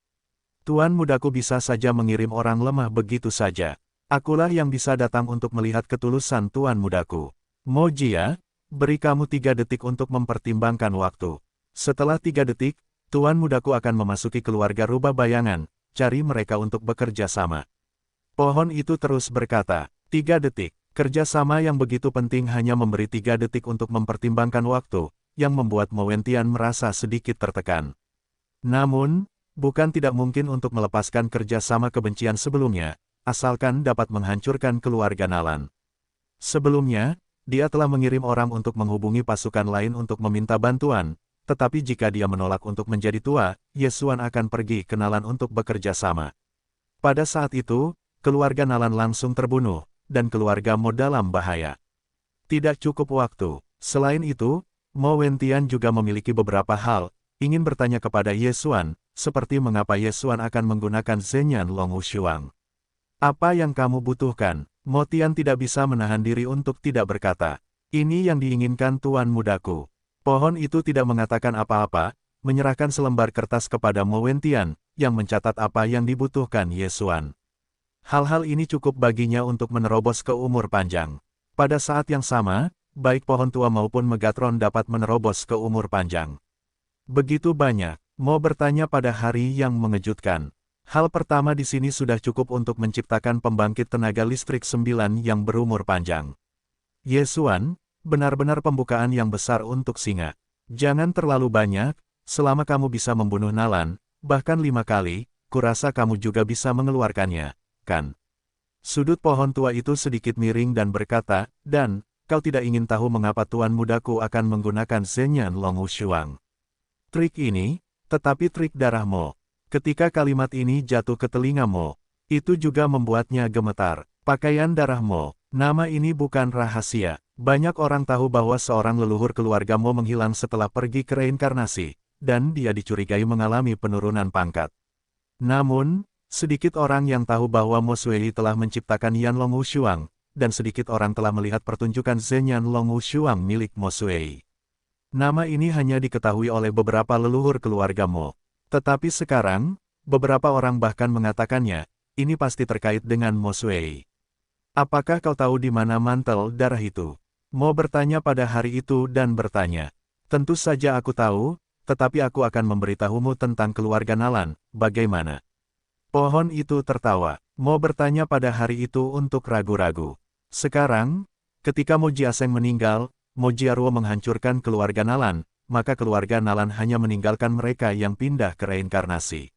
Tuan mudaku bisa saja mengirim orang lemah begitu saja. Akulah yang bisa datang untuk melihat ketulusan tuan mudaku. Mo Jia, beri kamu 3 detik untuk mempertimbangkan waktu. Setelah 3 detik, tuan mudaku akan memasuki keluarga rubah bayangan, cari mereka untuk bekerja sama. Pohon itu terus berkata, 3 detik. Kerjasama yang begitu penting hanya memberi 3 detik untuk mempertimbangkan waktu, yang membuat Mo Wentian merasa sedikit tertekan. Namun, bukan tidak mungkin untuk melepaskan kerjasama kebencian sebelumnya, asalkan dapat menghancurkan keluarga Nalan. Sebelumnya, dia telah mengirim orang untuk menghubungi pasukan lain untuk meminta bantuan, tetapi jika dia menolak untuk menjadi tua, Yesuan akan pergi ke Nalan untuk bekerja sama. Pada saat itu, keluarga Nalan langsung terbunuh, dan keluarga Mo dalam bahaya. Tidak cukup waktu. Selain itu, Mo Wentian juga memiliki beberapa hal, ingin bertanya kepada Yesuan, seperti mengapa Yesuan akan menggunakan Zhenyan Long Wushuang. Apa yang kamu butuhkan? Mo Tian tidak bisa menahan diri untuk tidak berkata. Ini yang diinginkan tuan mudaku. Pohon itu tidak mengatakan apa-apa, menyerahkan selembar kertas kepada Mo Wentian, yang mencatat apa yang dibutuhkan Yesuan. Hal-hal ini cukup baginya untuk menerobos ke umur panjang. Pada saat yang sama, baik pohon tua maupun Megatron dapat menerobos ke umur panjang. Begitu banyak. Mo bertanya pada hari yang mengejutkan. Hal pertama di sini sudah cukup untuk menciptakan pembangkit tenaga listrik 9 yang berumur panjang. Yesuan, benar-benar pembukaan yang besar untuk singa. Jangan terlalu banyak, selama kamu bisa membunuh Nalan, bahkan 5 kali, kurasa kamu juga bisa mengeluarkannya, kan? Sudut pohon tua itu sedikit miring dan berkata, dan, kau tidak ingin tahu mengapa tuan mudaku akan menggunakan Zhenyan Long Wushuang. Trik ini, tetapi trik darah Mo. Ketika kalimat ini jatuh ke telinga Mo, itu juga membuatnya gemetar. Pakaian darah Mo. Nama ini bukan rahasia. Banyak orang tahu bahwa seorang leluhur keluarga Mo menghilang setelah pergi ke reinkarnasi, dan dia dicurigai mengalami penurunan pangkat. Namun, sedikit orang yang tahu bahwa Mo Sui telah menciptakan Yan Long Wushuang, dan sedikit orang telah melihat pertunjukan Zhenyan Long Wushuang milik Mo Sui. Nama ini hanya diketahui oleh beberapa leluhur keluarga Mo. Tetapi sekarang, beberapa orang bahkan mengatakannya, ini pasti terkait dengan Mo Sui. Apakah kau tahu di mana mantel darah itu? Mo bertanya pada hari itu dan bertanya. Tentu saja aku tahu, tetapi aku akan memberitahumu tentang keluarga Nalan, bagaimana? Pohon itu tertawa. Mo bertanya pada hari itu untuk ragu-ragu. Sekarang, ketika Mo Jiaseng meninggal, Mo Jiaruo menghancurkan keluarga Nalan, maka keluarga Nalan hanya meninggalkan mereka yang pindah ke reinkarnasi.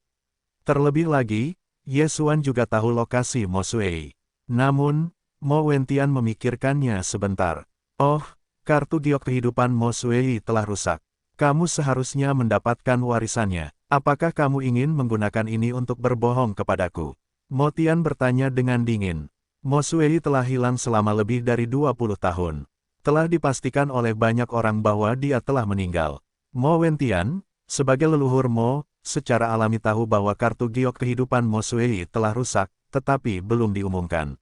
Terlebih lagi, Yesuan juga tahu lokasi Mo Sui. Namun, Mo Wentian memikirkannya sebentar. Oh, kartu giok kehidupan Mo Sui telah rusak. Kamu seharusnya mendapatkan warisannya. Apakah kamu ingin menggunakan ini untuk berbohong kepadaku? Mo Tian bertanya dengan dingin. Mo Sui telah hilang selama lebih dari 20 tahun. Telah dipastikan oleh banyak orang bahwa dia telah meninggal. Mo Wentian, sebagai leluhur Mo, secara alami tahu bahwa kartu giok kehidupan Mo Sui telah rusak, tetapi belum diumumkan.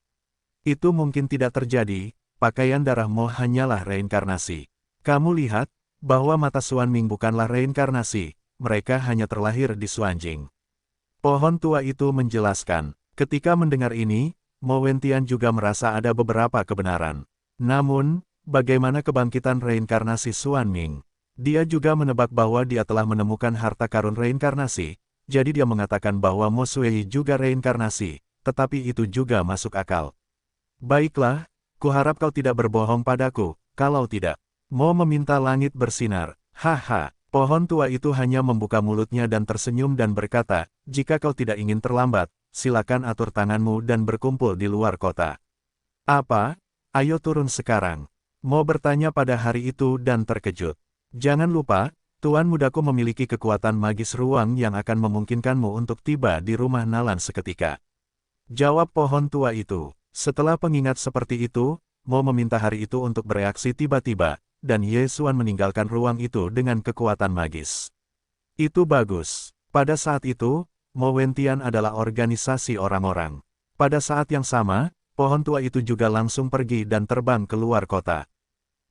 Itu mungkin tidak terjadi, pakaian darah Mo hanyalah reinkarnasi. Kamu lihat, bahwa mata Xuan Ming bukanlah reinkarnasi, mereka hanya terlahir di Xuanjing. Pohon tua itu menjelaskan. Ketika mendengar ini, Mo Wentian juga merasa ada beberapa kebenaran. Namun, bagaimana kebangkitan reinkarnasi Xuan Ming? Dia juga menebak bahwa dia telah menemukan harta karun reinkarnasi, jadi dia mengatakan bahwa Mo Sui juga reinkarnasi, tetapi itu juga masuk akal. Baiklah, kuharap kau tidak berbohong padaku, kalau tidak. Mo meminta langit bersinar. Haha, pohon tua itu hanya membuka mulutnya dan tersenyum dan berkata, jika kau tidak ingin terlambat, silakan atur tanganmu dan berkumpul di luar kota. Apa? Ayo turun sekarang. Mo bertanya pada hari itu dan terkejut. Jangan lupa, tuan mudaku memiliki kekuatan magis ruang yang akan memungkinkanmu untuk tiba di rumah Nalan seketika. Jawab pohon tua itu. Setelah pengingat seperti itu, Mo meminta hari itu untuk bereaksi tiba-tiba, dan Yesuan meninggalkan ruang itu dengan kekuatan magis. Itu bagus. Pada saat itu, Mo Wentian adalah organisasi orang-orang. Pada saat yang sama, pohon tua itu juga langsung pergi dan terbang keluar kota.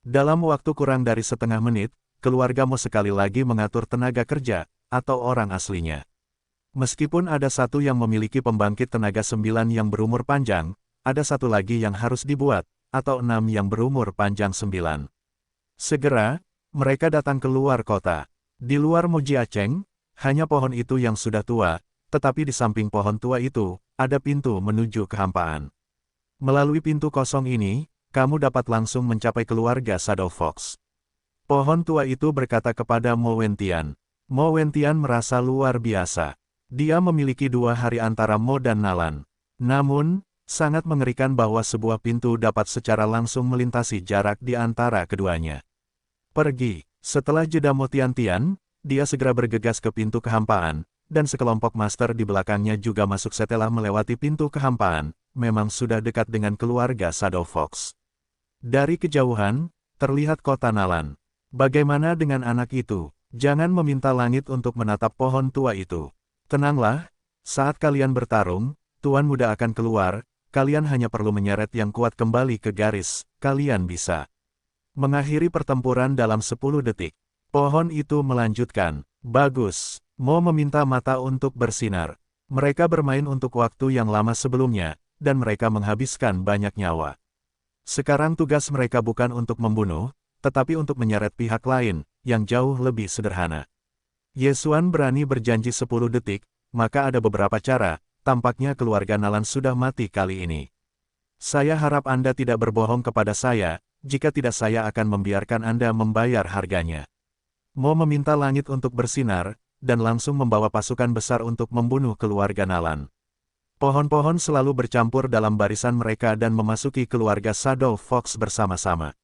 Dalam waktu kurang dari setengah menit, keluarga Mo sekali lagi mengatur tenaga kerja, atau orang aslinya. Meskipun ada satu yang memiliki pembangkit tenaga 9 yang berumur panjang, ada satu lagi yang harus dibuat, atau 6 yang berumur panjang 9. Segera, mereka datang keluar kota. Di luar Mo Jiacheng, hanya pohon itu yang sudah tua, tetapi di samping pohon tua itu, ada pintu menuju kehampaan. Melalui pintu kosong ini, kamu dapat langsung mencapai keluarga Shadow Fox. Pohon tua itu berkata kepada Mo Wentian. Mo Wentian merasa luar biasa. Dia memiliki 2 hari antara Mo dan Nalan. Namun, Sangat mengerikan bahwa sebuah pintu dapat secara langsung melintasi jarak di antara keduanya. Pergi. Setelah jeda Mo Tiantian, dia segera bergegas ke pintu kehampaan, dan sekelompok master di belakangnya juga masuk setelah melewati pintu kehampaan, memang sudah dekat dengan keluarga Shadow Fox. Dari kejauhan, terlihat kota Nalan. Bagaimana dengan anak itu? Jangan meminta langit untuk menatap pohon tua itu. Tenanglah, saat kalian bertarung, Tuan Muda akan keluar, kalian hanya perlu menyeret yang kuat kembali ke garis, kalian bisa mengakhiri pertempuran dalam 10 detik. Pohon itu melanjutkan, bagus, Mo meminta mata untuk bersinar. Mereka bermain untuk waktu yang lama sebelumnya, dan mereka menghabiskan banyak nyawa. Sekarang tugas mereka bukan untuk membunuh, tetapi untuk menyeret pihak lain, yang jauh lebih sederhana. Ye Xuan berani berjanji 10 detik, maka ada beberapa cara, tampaknya keluarga Nalan sudah mati kali ini. Saya harap Anda tidak berbohong kepada saya, jika tidak saya akan membiarkan Anda membayar harganya. Mo meminta langit untuk bersinar, dan langsung membawa pasukan besar untuk membunuh keluarga Nalan. Pohon-pohon selalu bercampur dalam barisan mereka dan memasuki keluarga Shadow Fox bersama-sama.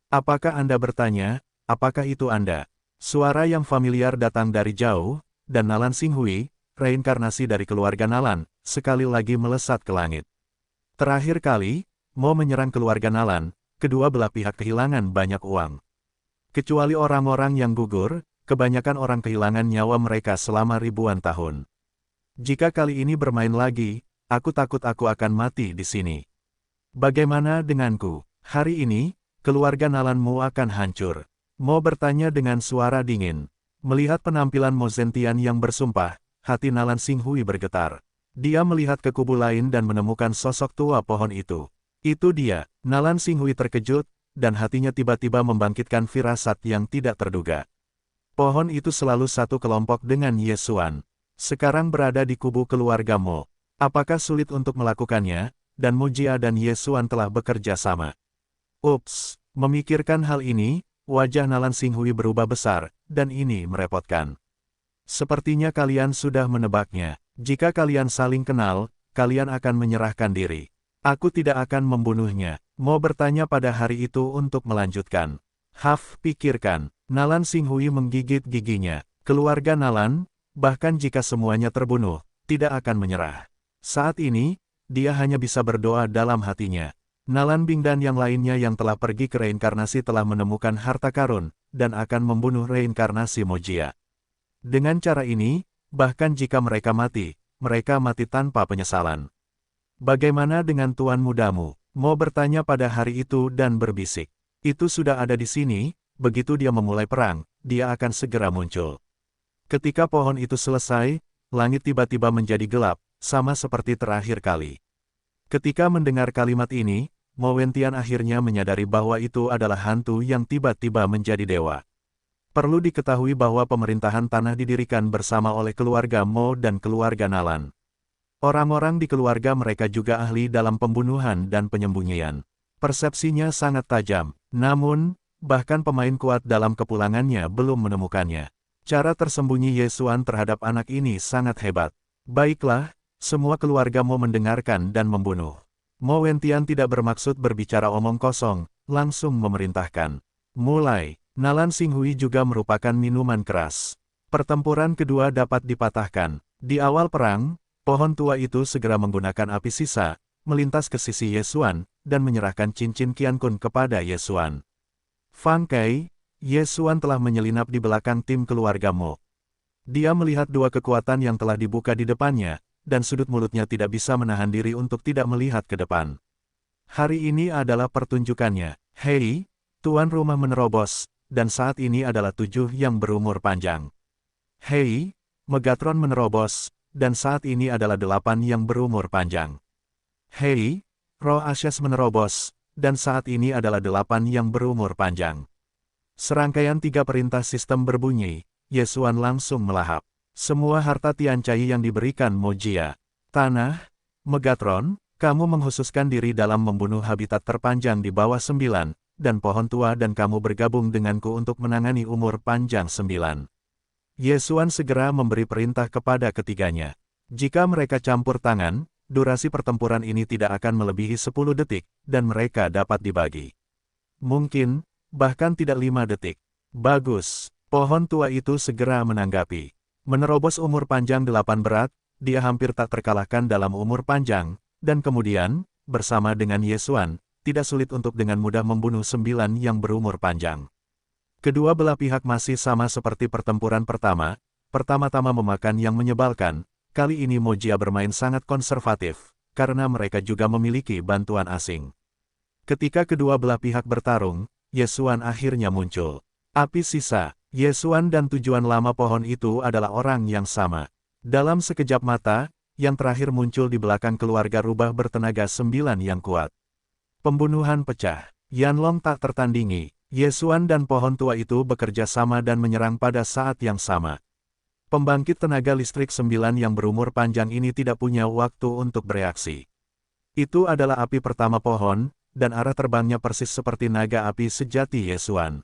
Apakah Anda bertanya, apakah itu Anda? Suara yang familiar datang dari jauh, dan Nalan Xinghui, reinkarnasi dari keluarga Nalan, sekali lagi melesat ke langit. Terakhir kali, Mo menyerang keluarga Nalan, kedua belah pihak kehilangan banyak uang. Kecuali orang-orang yang gugur, kebanyakan orang kehilangan nyawa mereka selama ribuan tahun. Jika kali ini bermain lagi, aku takut aku akan mati di sini. Bagaimana denganku? Hari ini, keluarga Nalanmu akan hancur. Mo bertanya dengan suara dingin. Melihat penampilan Mo Zentian yang bersumpah, hati Nalan Xinghui bergetar. Dia melihat ke kubu lain dan menemukan sosok tua pohon itu. Itu dia. Nalan Xinghui terkejut, dan hatinya tiba-tiba membangkitkan firasat yang tidak terduga. Pohon itu selalu satu kelompok dengan Ye Xuan. Sekarang berada di kubu keluarga Mo. Apakah sulit untuk melakukannya? Dan Mo Jia dan Ye Xuan telah bekerja sama. Ups, memikirkan hal ini, wajah Nalan Xinghui berubah besar, dan ini merepotkan. Sepertinya kalian sudah menebaknya. Jika kalian saling kenal, kalian akan menyerahkan diri. Aku tidak akan membunuhnya. Mo bertanya pada hari itu untuk melanjutkan. Pikirkan. Nalan Xinghui menggigit giginya. Keluarga Nalan, bahkan jika semuanya terbunuh, tidak akan menyerah. Saat ini, dia hanya bisa berdoa dalam hatinya. Nalan Bing dan yang lainnya yang telah pergi ke reinkarnasi telah menemukan harta karun, dan akan membunuh reinkarnasi Mo Jia. Dengan cara ini, bahkan jika mereka mati tanpa penyesalan. Bagaimana dengan tuan mudamu? Mo bertanya pada hari itu dan berbisik. Itu sudah ada di sini, begitu dia memulai perang, dia akan segera muncul. Ketika pohon itu selesai, langit tiba-tiba menjadi gelap, sama seperti terakhir kali. Ketika mendengar kalimat ini, Mo Wentian akhirnya menyadari bahwa itu adalah hantu yang tiba-tiba menjadi dewa. Perlu diketahui bahwa pemerintahan tanah didirikan bersama oleh keluarga Mo dan keluarga Nalan. Orang-orang di keluarga mereka juga ahli dalam pembunuhan dan penyembunyian. Persepsinya sangat tajam, namun, bahkan pemain kuat dalam kepulangannya belum menemukannya. Cara tersembunyi Ye Xuan terhadap anak ini sangat hebat. Baiklah, semua keluarga Mo mendengarkan dan membunuh. Mo Wentian tidak bermaksud berbicara omong kosong, langsung memerintahkan. Mulai, Nalan Xinghui juga merupakan minuman keras. Pertempuran kedua dapat dipatahkan. Di awal perang, pohon tua itu segera menggunakan api sisa, melintas ke sisi Ye Xuan, dan menyerahkan cincin Qiankun kepada Ye Xuan. Fang Kai, Ye Xuan telah menyelinap di belakang tim keluarga Mo. Dia melihat dua kekuatan yang telah dibuka di depannya, dan sudut mulutnya tidak bisa menahan diri untuk tidak melihat ke depan. Hari ini adalah pertunjukannya. Hei, tuan rumah menerobos, dan saat ini adalah 7 yang berumur panjang. Hei, Megatron menerobos, dan saat ini adalah 8 yang berumur panjang. Hei, Roh Asyas menerobos, dan saat ini adalah 8 yang berumur panjang. Serangkaian 3 perintah sistem berbunyi, Ye Xuan langsung melahap. Semua harta Tian Cai yang diberikan Mo Jia. Tanah, Megatron, kamu menghususkan diri dalam membunuh habitat terpanjang di bawah 9, dan pohon tua dan kamu bergabung denganku untuk menangani umur panjang 9. Ye Xuan segera memberi perintah kepada ketiganya. Jika mereka campur tangan, durasi pertempuran ini tidak akan melebihi 10 detik, dan mereka dapat dibagi. Mungkin, bahkan tidak 5 detik. Bagus, pohon tua itu segera menanggapi. Menerobos umur panjang 8 berat, dia hampir tak terkalahkan dalam umur panjang, dan kemudian, bersama dengan Yesuan, tidak sulit untuk dengan mudah membunuh 9 yang berumur panjang. Kedua belah pihak masih sama seperti pertempuran pertama-tama memakan yang menyebalkan. Kali ini Mojia bermain sangat konservatif, karena mereka juga memiliki bantuan asing. Ketika kedua belah pihak bertarung, Yesuan akhirnya muncul. Api sisa, Yesuan dan tujuan lama pohon itu adalah orang yang sama. Dalam sekejap mata, yang terakhir muncul di belakang keluarga rubah bertenaga 9 yang kuat. Pembunuhan pecah. Yanlong tak tertandingi. Yesuan dan pohon tua itu bekerja sama dan menyerang pada saat yang sama. Pembangkit tenaga listrik 9 yang berumur panjang ini tidak punya waktu untuk bereaksi. Itu adalah api pertama pohon, dan arah terbangnya persis seperti naga api sejati Yesuan.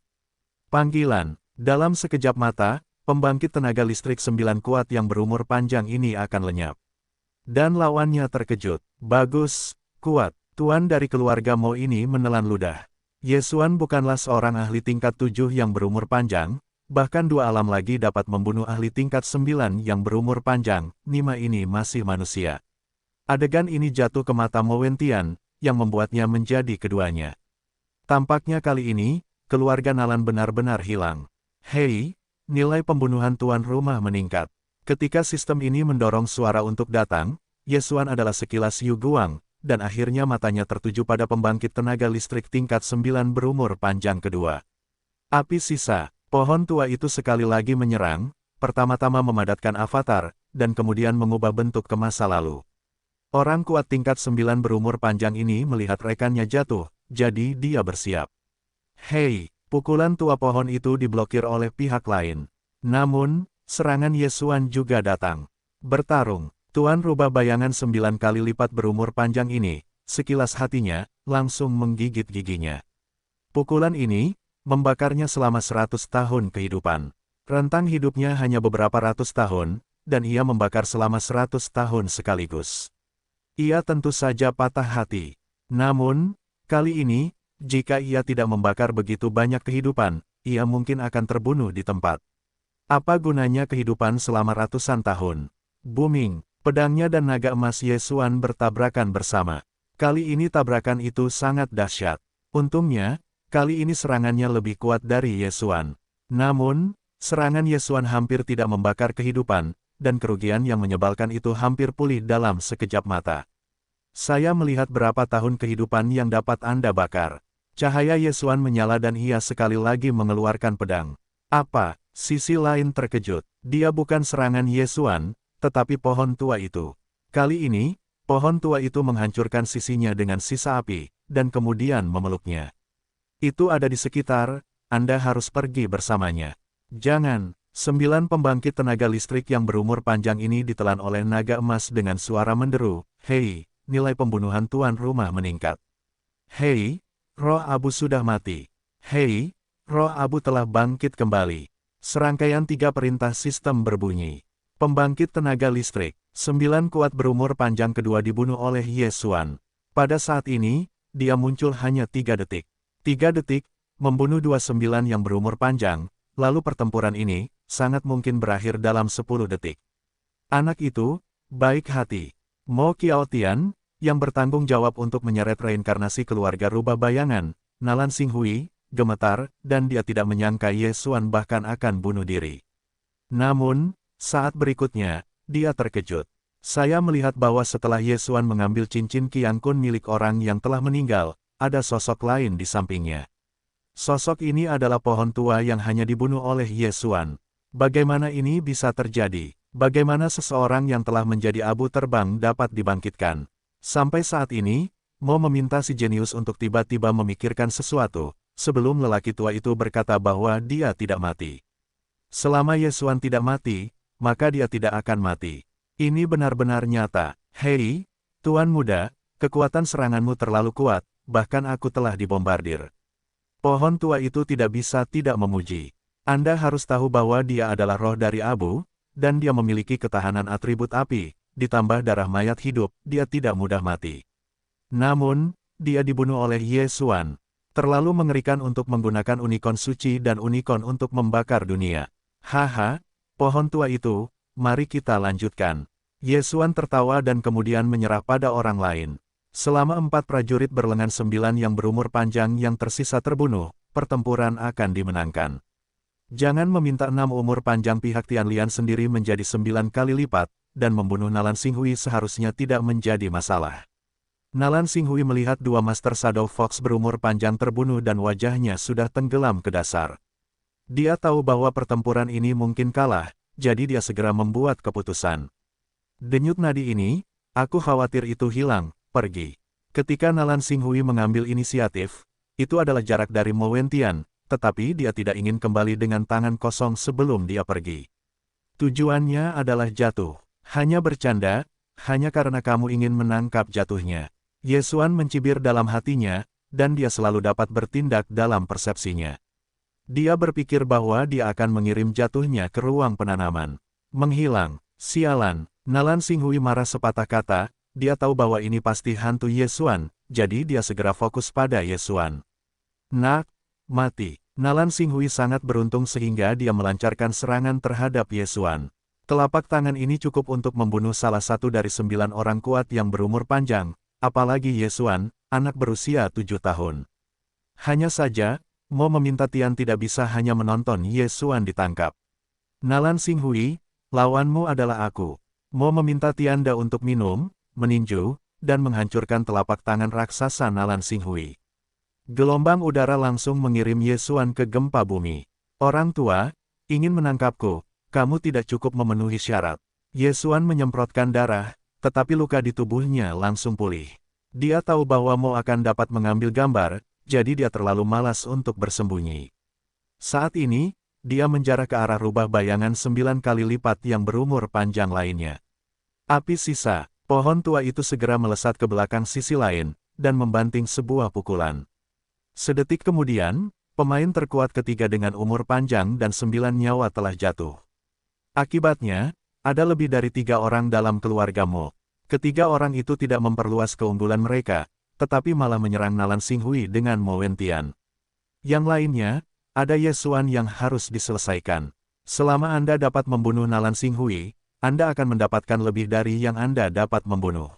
Panggilan, dalam sekejap mata, pembangkit tenaga listrik 9 kuat yang berumur panjang ini akan lenyap. Dan lawannya terkejut. Bagus, kuat. Tuan dari keluarga Mo ini menelan ludah. Yesuan bukanlah seorang ahli tingkat 7 yang berumur panjang, bahkan 2 alam lagi dapat membunuh ahli tingkat 9 yang berumur panjang, Nima ini masih manusia. Adegan ini jatuh ke mata Mo Wentian, yang membuatnya menjadi keduanya. Tampaknya kali ini, keluarga Nalan benar-benar hilang. Hei, nilai pembunuhan tuan rumah meningkat. Ketika sistem ini mendorong suara untuk datang, Yesuan adalah sekilas Yu Guang, dan akhirnya matanya tertuju pada pembangkit tenaga listrik tingkat 9 berumur panjang kedua. Api sisa, pohon tua itu sekali lagi menyerang, pertama-tama memadatkan avatar, dan kemudian mengubah bentuk ke masa lalu. Orang kuat tingkat 9 berumur panjang ini melihat rekannya jatuh, jadi dia bersiap. Hei, pukulan tua pohon itu diblokir oleh pihak lain. Namun, serangan Yesuan juga datang. Bertarung. Tuan rubah bayangan 9 kali lipat berumur panjang ini, sekilas hatinya, langsung menggigit giginya. Pukulan ini, membakarnya selama 100 tahun kehidupan. Rentang hidupnya hanya beberapa ratus tahun, dan ia membakar selama 100 tahun sekaligus. Ia tentu saja patah hati. Namun, kali ini, jika ia tidak membakar begitu banyak kehidupan, ia mungkin akan terbunuh di tempat. Apa gunanya kehidupan selama ratusan tahun? Booming. Pedangnya dan naga emas Yesuan bertabrakan bersama. Kali ini tabrakan itu sangat dahsyat. Untungnya, kali ini serangannya lebih kuat dari Yesuan. Namun, serangan Yesuan hampir tidak membakar kehidupan, dan kerugian yang menyebalkan itu hampir pulih dalam sekejap mata. Saya melihat berapa tahun kehidupan yang dapat Anda bakar. Cahaya Yesuan menyala dan ia sekali lagi mengeluarkan pedang. Apa? Sisi lain terkejut. Dia bukan serangan Yesuan, tetapi pohon tua itu. Kali ini, pohon tua itu menghancurkan sisinya dengan sisa api, dan kemudian memeluknya. Itu ada di sekitar, Anda harus pergi bersamanya. Jangan, 9 pembangkit tenaga listrik yang berumur panjang ini ditelan oleh naga emas dengan suara menderu. Hei, nilai pembunuhan tuan rumah meningkat. Hei, roh abu sudah mati. Hei, roh abu telah bangkit kembali. Serangkaian 3 perintah sistem berbunyi. Pembangkit tenaga listrik, 9 kuat berumur panjang kedua dibunuh oleh Yesuan. Pada saat ini, dia muncul hanya 3 detik. 3 detik, membunuh 29 yang berumur panjang, lalu pertempuran ini, sangat mungkin berakhir dalam 10 detik. Anak itu, baik hati. Mo Qiaotian, yang bertanggung jawab untuk menyeret reinkarnasi keluarga rubah bayangan, Nalan Xinghui, gemetar, dan dia tidak menyangka Yesuan bahkan akan bunuh diri. Namun, saat berikutnya, dia terkejut. Saya melihat bahwa setelah Yesuan mengambil cincin Qian Kun milik orang yang telah meninggal, ada sosok lain di sampingnya. Sosok ini adalah pohon tua yang hanya dibunuh oleh Yesuan. Bagaimana ini bisa terjadi? Bagaimana seseorang yang telah menjadi abu terbang dapat dibangkitkan? Sampai saat ini, Mo meminta si jenius untuk tiba-tiba memikirkan sesuatu, sebelum lelaki tua itu berkata bahwa dia tidak mati. Selama Yesuan tidak mati, maka dia tidak akan mati. Ini benar-benar nyata. Hei, Tuan Muda, kekuatan seranganmu terlalu kuat, bahkan aku telah dibombardir. Pohon tua itu tidak bisa tidak memuji. Anda harus tahu bahwa dia adalah roh dari abu, dan dia memiliki ketahanan atribut api, ditambah darah mayat hidup, dia tidak mudah mati. Namun, dia dibunuh oleh Ye Xuan. Terlalu mengerikan untuk menggunakan unicorn suci dan unicorn untuk membakar dunia. Haha, pohon tua itu, mari kita lanjutkan. Ye Xuan tertawa dan kemudian menyerah pada orang lain. Selama 4 prajurit berlengan 9 yang berumur panjang yang tersisa terbunuh, pertempuran akan dimenangkan. Jangan meminta 6 umur panjang pihak Tianlian sendiri menjadi 9 kali lipat, dan membunuh Nalan Xinghui seharusnya tidak menjadi masalah. Nalan Xinghui melihat 2 Master Shadow Fox berumur panjang terbunuh dan wajahnya sudah tenggelam ke dasar. Dia tahu bahwa pertempuran ini mungkin kalah, jadi dia segera membuat keputusan. Denyut nadi ini, aku khawatir itu hilang, pergi. Ketika Nalan Xinghui mengambil inisiatif, itu adalah jarak dari Mo Wentian, tetapi dia tidak ingin kembali dengan tangan kosong sebelum dia pergi. Tujuannya adalah jatuh. Hanya bercanda, hanya karena kamu ingin menangkap jatuhnya. Ye Xuan mencibir dalam hatinya, dan dia selalu dapat bertindak dalam persepsinya. Dia berpikir bahwa dia akan mengirim jatuhnya ke ruang penanaman. Menghilang, sialan, Nalan Xinghui marah sepatah kata, dia tahu bahwa ini pasti hantu Ye Xuan, jadi dia segera fokus pada Ye Xuan. Nak, mati. Nalan Xinghui sangat beruntung sehingga dia melancarkan serangan terhadap Ye Xuan. Telapak tangan ini cukup untuk membunuh salah satu dari 9 orang kuat yang berumur panjang, apalagi Ye Xuan, anak berusia 7 tahun. Hanya saja, Mo meminta Tian tidak bisa hanya menonton Ye Xuan ditangkap. Nalan Xinghui, lawanmu adalah aku. Mo meminta Tianda untuk minum, meninju, dan menghancurkan telapak tangan raksasa Nalan Xinghui. Gelombang udara langsung mengirim Ye Xuan ke gempa bumi. Orang tua, ingin menangkapku, kamu tidak cukup memenuhi syarat. Ye Xuan menyemprotkan darah, tetapi luka di tubuhnya langsung pulih. Dia tahu bahwa Mo akan dapat mengambil gambar, jadi dia terlalu malas untuk bersembunyi. Saat ini, dia menjarah ke arah rubah bayangan 9 kali lipat yang berumur panjang lainnya. Api sisa, pohon tua itu segera melesat ke belakang sisi lain, dan membanting sebuah pukulan. Sedetik kemudian, pemain terkuat ketiga dengan umur panjang dan 9 nyawa telah jatuh. Akibatnya, ada lebih dari 3 orang dalam keluarga Mo. Ketiga orang itu tidak memperluas keunggulan mereka, tetapi malah menyerang Nalan Xinghui dengan Mo Wentian. Yang lainnya, ada Ye Xuan yang harus diselesaikan. Selama Anda dapat membunuh Nalan Xinghui, Anda akan mendapatkan lebih dari yang Anda dapat membunuh.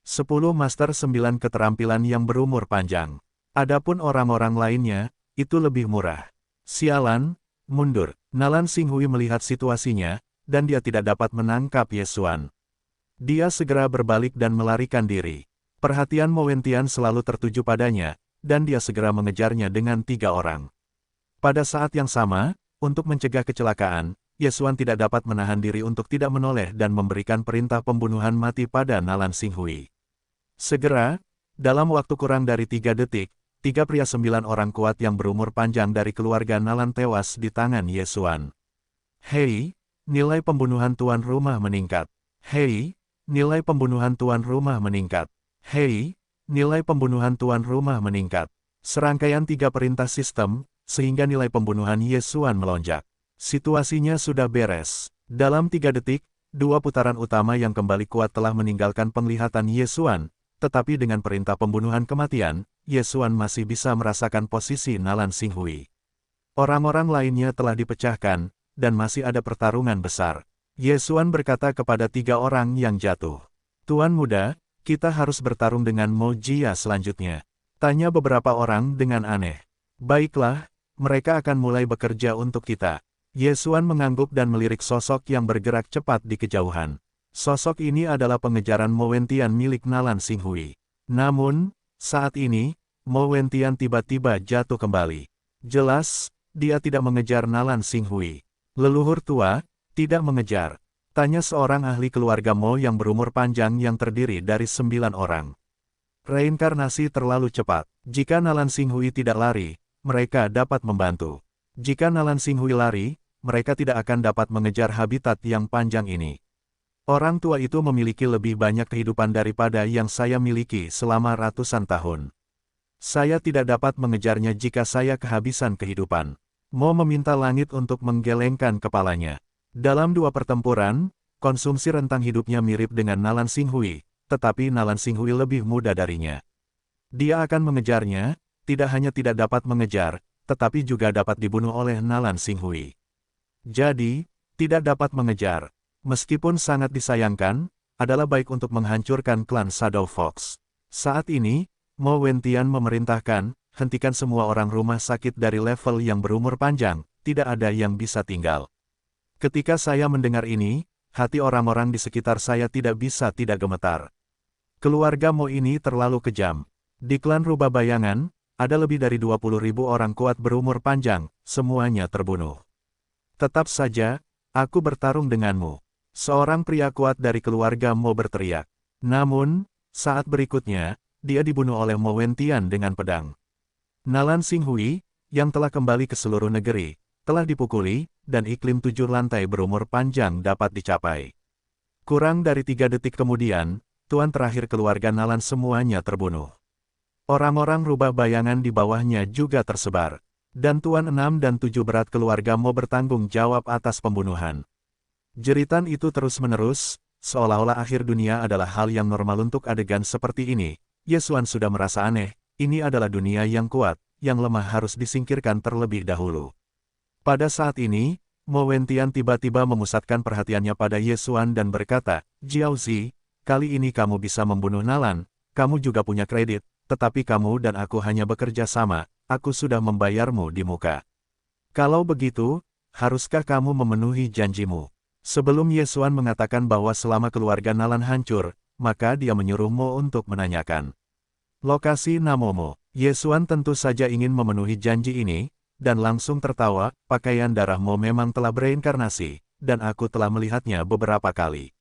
10 Master 9 keterampilan yang berumur panjang. Adapun orang-orang lainnya, itu lebih murah. Sialan, mundur. Nalan Xinghui melihat situasinya, dan dia tidak dapat menangkap Ye Xuan. Dia segera berbalik dan melarikan diri. Perhatian Mo Wentian selalu tertuju padanya, dan dia segera mengejarnya dengan 3 orang. Pada saat yang sama, untuk mencegah kecelakaan, Ye Xuan tidak dapat menahan diri untuk tidak menoleh dan memberikan perintah pembunuhan mati pada Nalan Xinghui. Segera, dalam waktu kurang dari 3 detik, 3 pria 9 orang kuat yang berumur panjang dari keluarga Nalan tewas di tangan Ye Xuan. Hei, nilai pembunuhan tuan rumah meningkat. Hei, nilai pembunuhan tuan rumah meningkat. Hei, nilai pembunuhan tuan rumah meningkat. Serangkaian 3 perintah sistem, sehingga nilai pembunuhan Ye Xuan melonjak. Situasinya sudah beres. Dalam 3 detik, 2 putaran utama yang kembali kuat telah meninggalkan penglihatan Ye Xuan, tetapi dengan perintah pembunuhan kematian, Ye Xuan masih bisa merasakan posisi Nalan Xinghui. Orang-orang lainnya telah dipecahkan, dan masih ada pertarungan besar. Ye Xuan berkata kepada 3 orang yang jatuh. Tuan muda, kita harus bertarung dengan Mo Jia selanjutnya. Tanya beberapa orang dengan aneh. Baiklah, mereka akan mulai bekerja untuk kita. Ye Xuan mengangguk dan melirik sosok yang bergerak cepat di kejauhan. Sosok ini adalah pengejaran Mo Wentian milik Nalan Xinghui. Namun, saat ini, Mo Wentian tiba-tiba jatuh kembali. Jelas, dia tidak mengejar Nalan Xinghui. Leluhur tua, tidak mengejar. Tanya seorang ahli keluarga Mo yang berumur panjang yang terdiri dari 9 orang. Reinkarnasi terlalu cepat. Jika Nalan Xinghui tidak lari, mereka dapat membantu. Jika Nalan Xinghui lari, mereka tidak akan dapat mengejar habitat yang panjang ini. Orang tua itu memiliki lebih banyak kehidupan daripada yang saya miliki selama ratusan tahun. Saya tidak dapat mengejarnya jika saya kehabisan kehidupan. Mo meminta langit untuk menggelengkan kepalanya. Dalam 2 pertempuran, konsumsi rentang hidupnya mirip dengan Nalan Xinghui, tetapi Nalan Xinghui lebih muda darinya. Dia akan mengejarnya, tidak hanya tidak dapat mengejar, tetapi juga dapat dibunuh oleh Nalan Xinghui. Jadi, tidak dapat mengejar. Meskipun sangat disayangkan, adalah baik untuk menghancurkan klan Shadow Fox. Saat ini, Mo Wentian memerintahkan, hentikan semua orang rumah sakit dari level yang berumur panjang, tidak ada yang bisa tinggal. Ketika saya mendengar ini, hati orang-orang di sekitar saya tidak bisa tidak gemetar. Keluarga Mo ini terlalu kejam. Di klan Rubah Bayangan, ada lebih dari 20.000 orang kuat berumur panjang, semuanya terbunuh. Tetap saja, aku bertarung denganmu. Seorang pria kuat dari keluarga Mo berteriak. Namun, saat berikutnya, dia dibunuh oleh Mo Wentian dengan pedang. Nalan Xinghui, yang telah kembali ke seluruh negeri, telah dipukuli, dan iklim 7 lantai berumur panjang dapat dicapai. Kurang dari 3 detik kemudian, tuan terakhir keluarga Nalan semuanya terbunuh. Orang-orang Rubah Bayangan di bawahnya juga tersebar. Dan Tuan 6 dan 7 berat keluarga Mo bertanggung jawab atas pembunuhan. Jeritan itu terus-menerus, seolah-olah akhir dunia adalah hal yang normal untuk adegan seperti ini. Yesuan sudah merasa aneh, ini adalah dunia yang kuat, yang lemah harus disingkirkan terlebih dahulu. Pada saat ini, Mo Wentian tiba-tiba memusatkan perhatiannya pada Yesuan dan berkata, Jiaozi, kali ini kamu bisa membunuh Nalan, kamu juga punya kredit. Tetapi kamu dan aku hanya bekerja sama, aku sudah membayarmu di muka. Kalau begitu, haruskah kamu memenuhi janjimu? Sebelum Yesuan mengatakan bahwa selama keluarga Nalan hancur, maka dia menyuruh Mo untuk menanyakan lokasi Namomo. Yesuan tentu saja ingin memenuhi janji ini, dan langsung tertawa, pakaian darah Mo memang telah bereinkarnasi, dan aku telah melihatnya beberapa kali.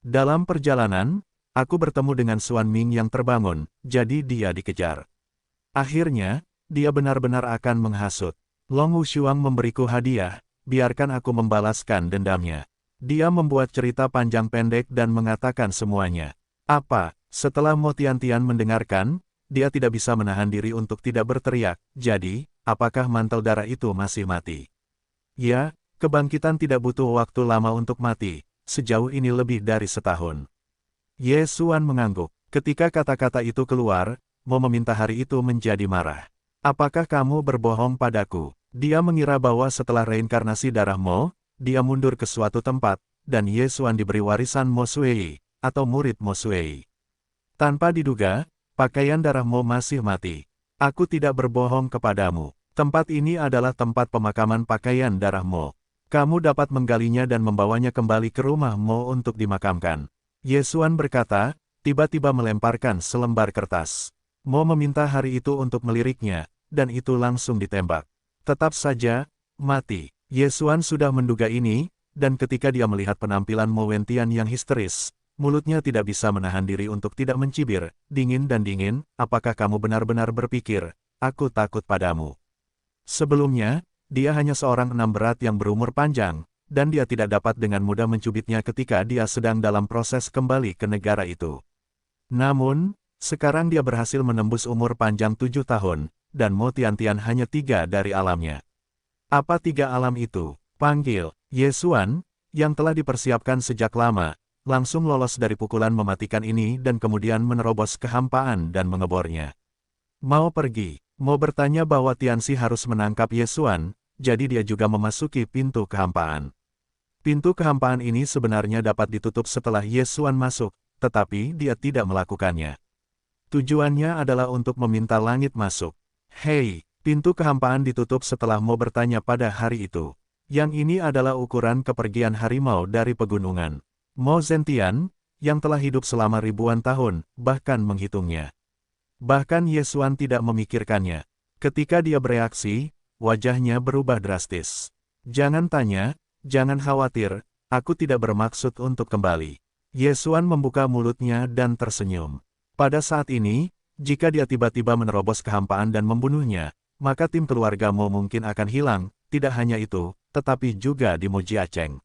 Dalam perjalanan, aku bertemu dengan Xuan Ming yang terbangun, jadi dia dikejar. Akhirnya, dia benar-benar akan menghasut. Long Wushuang memberiku hadiah, biarkan aku membalaskan dendamnya. Dia membuat cerita panjang pendek dan mengatakan semuanya. Apa? Setelah Mo Tiantian mendengarkan, dia tidak bisa menahan diri untuk tidak berteriak, jadi, apakah mantel darah itu masih mati? Ya, kebangkitan tidak butuh waktu lama untuk mati, sejauh ini lebih dari setahun. Yesuan mengangguk. Ketika kata-kata itu keluar, Mo meminta hari itu menjadi marah. Apakah kamu berbohong padaku? Dia mengira bahwa setelah reinkarnasi darah Mo, dia mundur ke suatu tempat, dan Yesuan diberi warisan Mo Sui, atau murid Mo Sui. Tanpa diduga, pakaian darah Mo masih mati. Aku tidak berbohong kepadamu. Tempat ini adalah tempat pemakaman pakaian darah Mo. Kamu dapat menggalinya dan membawanya kembali ke rumah Mo untuk dimakamkan. Yesuan berkata, tiba-tiba melemparkan selembar kertas. Mo meminta hari itu untuk meliriknya, dan itu langsung ditembak. Tetap saja, mati. Yesuan sudah menduga ini, dan ketika dia melihat penampilan Mo Wentian yang histeris, mulutnya tidak bisa menahan diri untuk tidak mencibir, dingin, apakah kamu benar-benar berpikir, aku takut padamu? Sebelumnya, dia hanya seorang 6 berat yang berumur panjang, dan dia tidak dapat dengan mudah mencubitnya ketika dia sedang dalam proses kembali ke negara itu. Namun, sekarang dia berhasil menembus umur panjang 7 tahun, dan Mo Tiantian hanya 3 dari alamnya. Apa 3 alam itu? Panggil, Yesuan, yang telah dipersiapkan sejak lama, langsung lolos dari pukulan mematikan ini dan kemudian menerobos kehampaan dan mengebornya. Mau pergi, Mo bertanya bahwa Tianxi harus menangkap Yesuan, jadi dia juga memasuki pintu kehampaan. Pintu kehampaan ini sebenarnya dapat ditutup setelah Yesuan masuk, tetapi dia tidak melakukannya. Tujuannya adalah untuk meminta langit masuk. Hei, pintu kehampaan ditutup setelah Mo bertanya pada hari itu. Yang ini adalah ukuran kepergian harimau dari pegunungan. Mo Zentian, yang telah hidup selama ribuan tahun, bahkan menghitungnya. Bahkan Yesuan tidak memikirkannya. Ketika dia bereaksi, wajahnya berubah drastis. Jangan tanya. Jangan khawatir, aku tidak bermaksud untuk kembali. Yesuan membuka mulutnya dan tersenyum. Pada saat ini, jika dia tiba-tiba menerobos kehampaan dan membunuhnya, maka tim keluarga Mo mungkin akan hilang, tidak hanya itu, tetapi juga di Mo Jiacheng.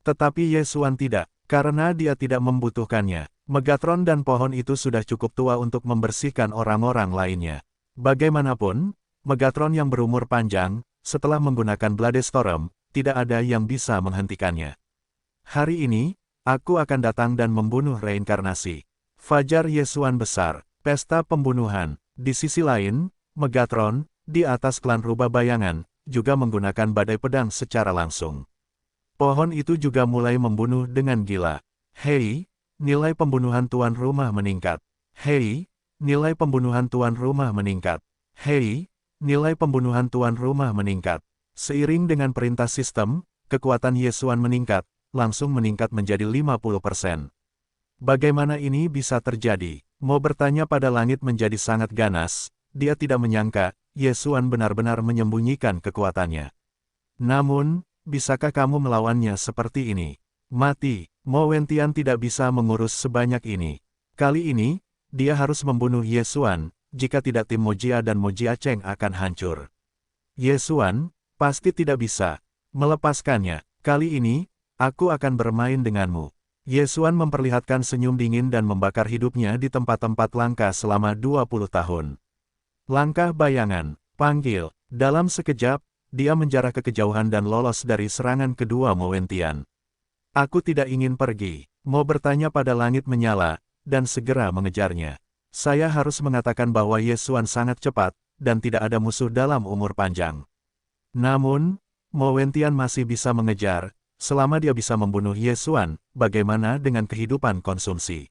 Tetapi Yesuan tidak, karena dia tidak membutuhkannya. Megatron dan pohon itu sudah cukup tua untuk membersihkan orang-orang lainnya. Bagaimanapun, Megatron yang berumur panjang, setelah menggunakan Bladestorm, tidak ada yang bisa menghentikannya. Hari ini, Aku akan datang dan membunuh reinkarnasi. Fajar Yesuan besar, pesta pembunuhan. Di sisi lain, Megatron, di atas klan rubah bayangan, juga menggunakan badai pedang secara langsung. Pohon itu juga mulai membunuh dengan gila. Hei, nilai pembunuhan tuan rumah meningkat. Hei, nilai pembunuhan tuan rumah meningkat. Hei, nilai pembunuhan tuan rumah meningkat. Seiring dengan perintah sistem, kekuatan Yesuan meningkat, langsung meningkat menjadi 50%. Bagaimana ini bisa terjadi? Mo bertanya pada langit menjadi sangat ganas, dia tidak menyangka, Yesuan benar-benar menyembunyikan kekuatannya. Namun, bisakah kamu melawannya seperti ini? Mati, Mo Wentian tidak bisa mengurus sebanyak ini. Kali ini, dia harus membunuh Yesuan, jika tidak tim Mojia dan Mojia Cheng akan hancur. Yesuan, pasti tidak bisa melepaskannya. Kali ini, aku akan bermain denganmu. Yesuan memperlihatkan senyum dingin dan membakar hidupnya di tempat-tempat langka selama 20 tahun. Langkah bayangan, panggil. Dalam sekejap, dia menjarah ke kejauhan dan lolos dari serangan kedua Mo Wentian. Aku tidak ingin pergi. Mo bertanya pada langit menyala, dan segera mengejarnya. Saya harus mengatakan bahwa Yesuan sangat cepat, dan tidak ada musuh dalam umur panjang. Namun, Mo Wentian masih bisa mengejar. Selama dia bisa membunuh Yesuan, bagaimana dengan kehidupan konsumsi?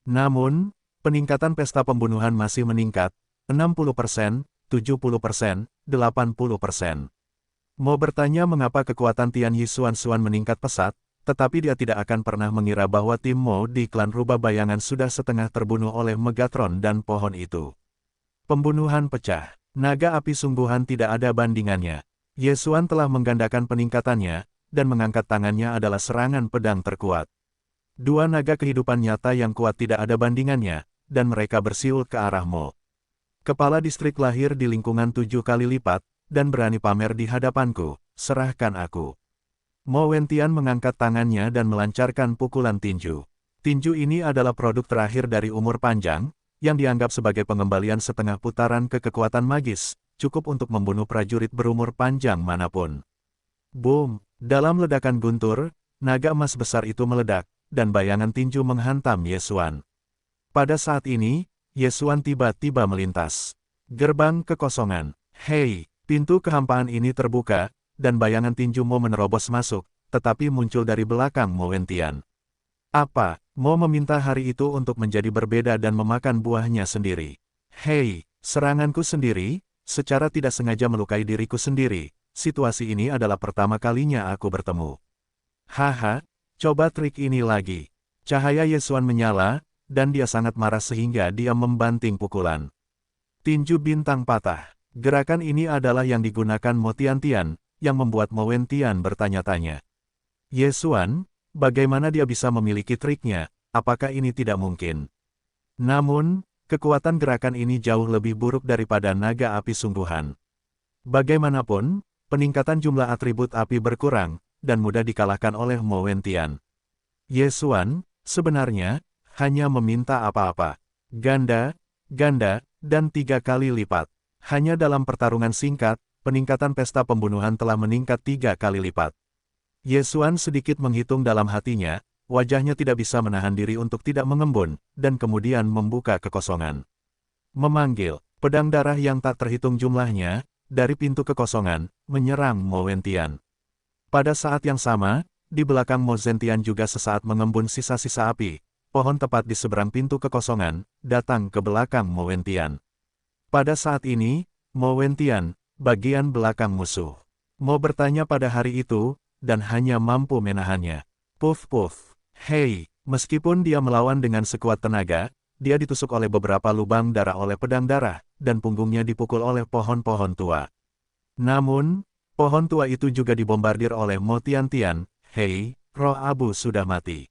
Namun, peningkatan pesta pembunuhan masih meningkat, 60%, 70%, 80%. Mo bertanya mengapa kekuatan Tian Yesuan meningkat pesat, tetapi dia tidak akan pernah mengira bahwa tim Mo di klan rubah bayangan sudah setengah terbunuh oleh Megatron dan pohon itu. Pembunuhan pecah. Naga api sungguhan tidak ada bandingannya. Yesuan telah menggandakan peningkatannya, dan mengangkat tangannya adalah serangan pedang terkuat. Dua naga kehidupan nyata yang kuat tidak ada bandingannya, dan mereka bersiul ke arah Mo. Kepala distrik lahir di lingkungan 7 kali lipat, dan berani pamer di hadapanku, serahkan aku. Mo Wentian mengangkat tangannya dan melancarkan pukulan tinju. Tinju ini adalah produk terakhir dari umur panjang, yang dianggap sebagai pengembalian setengah putaran ke kekuatan magis, cukup untuk membunuh prajurit berumur panjang manapun. Boom! Dalam ledakan guntur, naga emas besar itu meledak, dan bayangan tinju menghantam Yesuan. Pada saat ini, Yesuan tiba-tiba melintas. Gerbang kekosongan. Hei, pintu kehampaan ini terbuka, dan bayangan tinju Mo menerobos masuk, tetapi muncul dari belakang Mo Wentian. Apa? Mo meminta hari itu untuk menjadi berbeda dan memakan buahnya sendiri. Hei, seranganku sendiri, secara tidak sengaja melukai diriku sendiri. Situasi ini adalah pertama kalinya aku bertemu. Haha, coba trik ini lagi. Cahaya Yesuan menyala, dan dia sangat marah sehingga dia membanting pukulan. Tinju bintang patah. Gerakan ini adalah yang digunakan Mo Tian-Tian, yang membuat Mo Wentian bertanya-tanya. Yesuan, bagaimana dia bisa memiliki triknya, apakah ini tidak mungkin? Namun, kekuatan gerakan ini jauh lebih buruk daripada naga api sungguhan. Bagaimanapun, peningkatan jumlah atribut api berkurang, dan mudah dikalahkan oleh Mo Wentian. Yesuan, sebenarnya, hanya meminta apa-apa. Ganda, dan 3 kali lipat. Hanya dalam pertarungan singkat, peningkatan pesta pembunuhan telah meningkat 3 kali lipat. Yesuan sedikit menghitung dalam hatinya, wajahnya tidak bisa menahan diri untuk tidak mengembun, dan kemudian membuka kekosongan. Memanggil, pedang darah yang tak terhitung jumlahnya, dari pintu kekosongan, menyerang Mo Wentian. Pada saat yang sama, di belakang Mo Wentian juga sesaat mengembun sisa-sisa api. Pohon tepat di seberang pintu kekosongan, datang ke belakang Mo Wentian. Pada saat ini, Mo Wentian, bagian belakang musuh. Mo bertanya pada hari itu, dan hanya mampu menahannya. Puff. Hei, meskipun dia melawan dengan sekuat tenaga, dia ditusuk oleh beberapa lubang darah oleh pedang darah, dan punggungnya dipukul oleh pohon-pohon tua. Namun, pohon tua itu juga dibombardir oleh Mo Tian-Tian. Hei, roh abu sudah mati.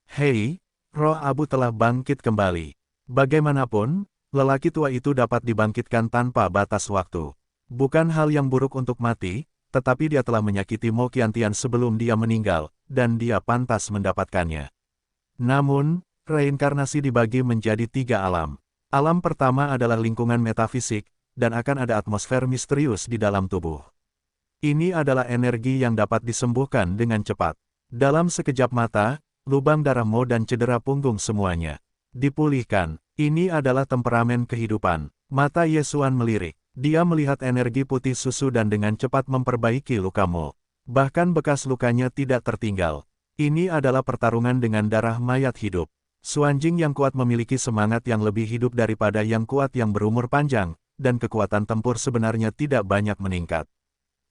Hei, roh abu telah bangkit kembali. Bagaimanapun, lelaki tua itu dapat dibangkitkan tanpa batas waktu. Bukan hal yang buruk untuk mati, tetapi dia telah menyakiti Mo Tian-Tian sebelum dia meninggal, dan dia pantas mendapatkannya. Namun, reinkarnasi dibagi menjadi 3 alam. Alam pertama adalah lingkungan metafisik, dan akan ada atmosfer misterius di dalam tubuh. Ini adalah energi yang dapat disembuhkan dengan cepat. Dalam sekejap mata, lubang darah Mo dan cedera punggung semuanya dipulihkan. Ini adalah temperamen kehidupan. Mata Ye Xuan melirik. Dia melihat energi putih susu dan dengan cepat memperbaiki luka Mo. Bahkan bekas lukanya tidak tertinggal. Ini adalah pertarungan dengan darah mayat hidup. Xuanjing yang kuat memiliki semangat yang lebih hidup daripada yang kuat yang berumur panjang, dan kekuatan tempur sebenarnya tidak banyak meningkat.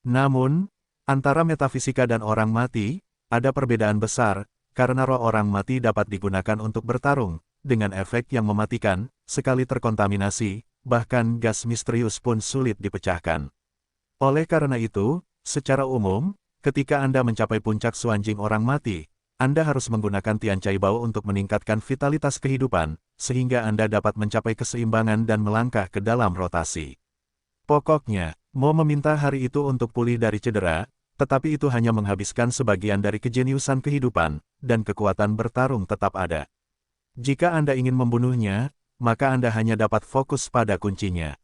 Namun, antara metafisika dan orang mati, ada perbedaan besar, karena roh orang mati dapat digunakan untuk bertarung, dengan efek yang mematikan, sekali terkontaminasi, bahkan gas misterius pun sulit dipecahkan. Oleh karena itu, secara umum, ketika Anda mencapai puncak Xuanjing orang mati, Anda harus menggunakan Tian Cai Bao untuk meningkatkan vitalitas kehidupan, sehingga Anda dapat mencapai keseimbangan dan melangkah ke dalam rotasi. Pokoknya, Mo meminta hari itu untuk pulih dari cedera, tetapi itu hanya menghabiskan sebagian dari kejeniusan kehidupan, dan kekuatan bertarung tetap ada. Jika Anda ingin membunuhnya, maka Anda hanya dapat fokus pada kuncinya.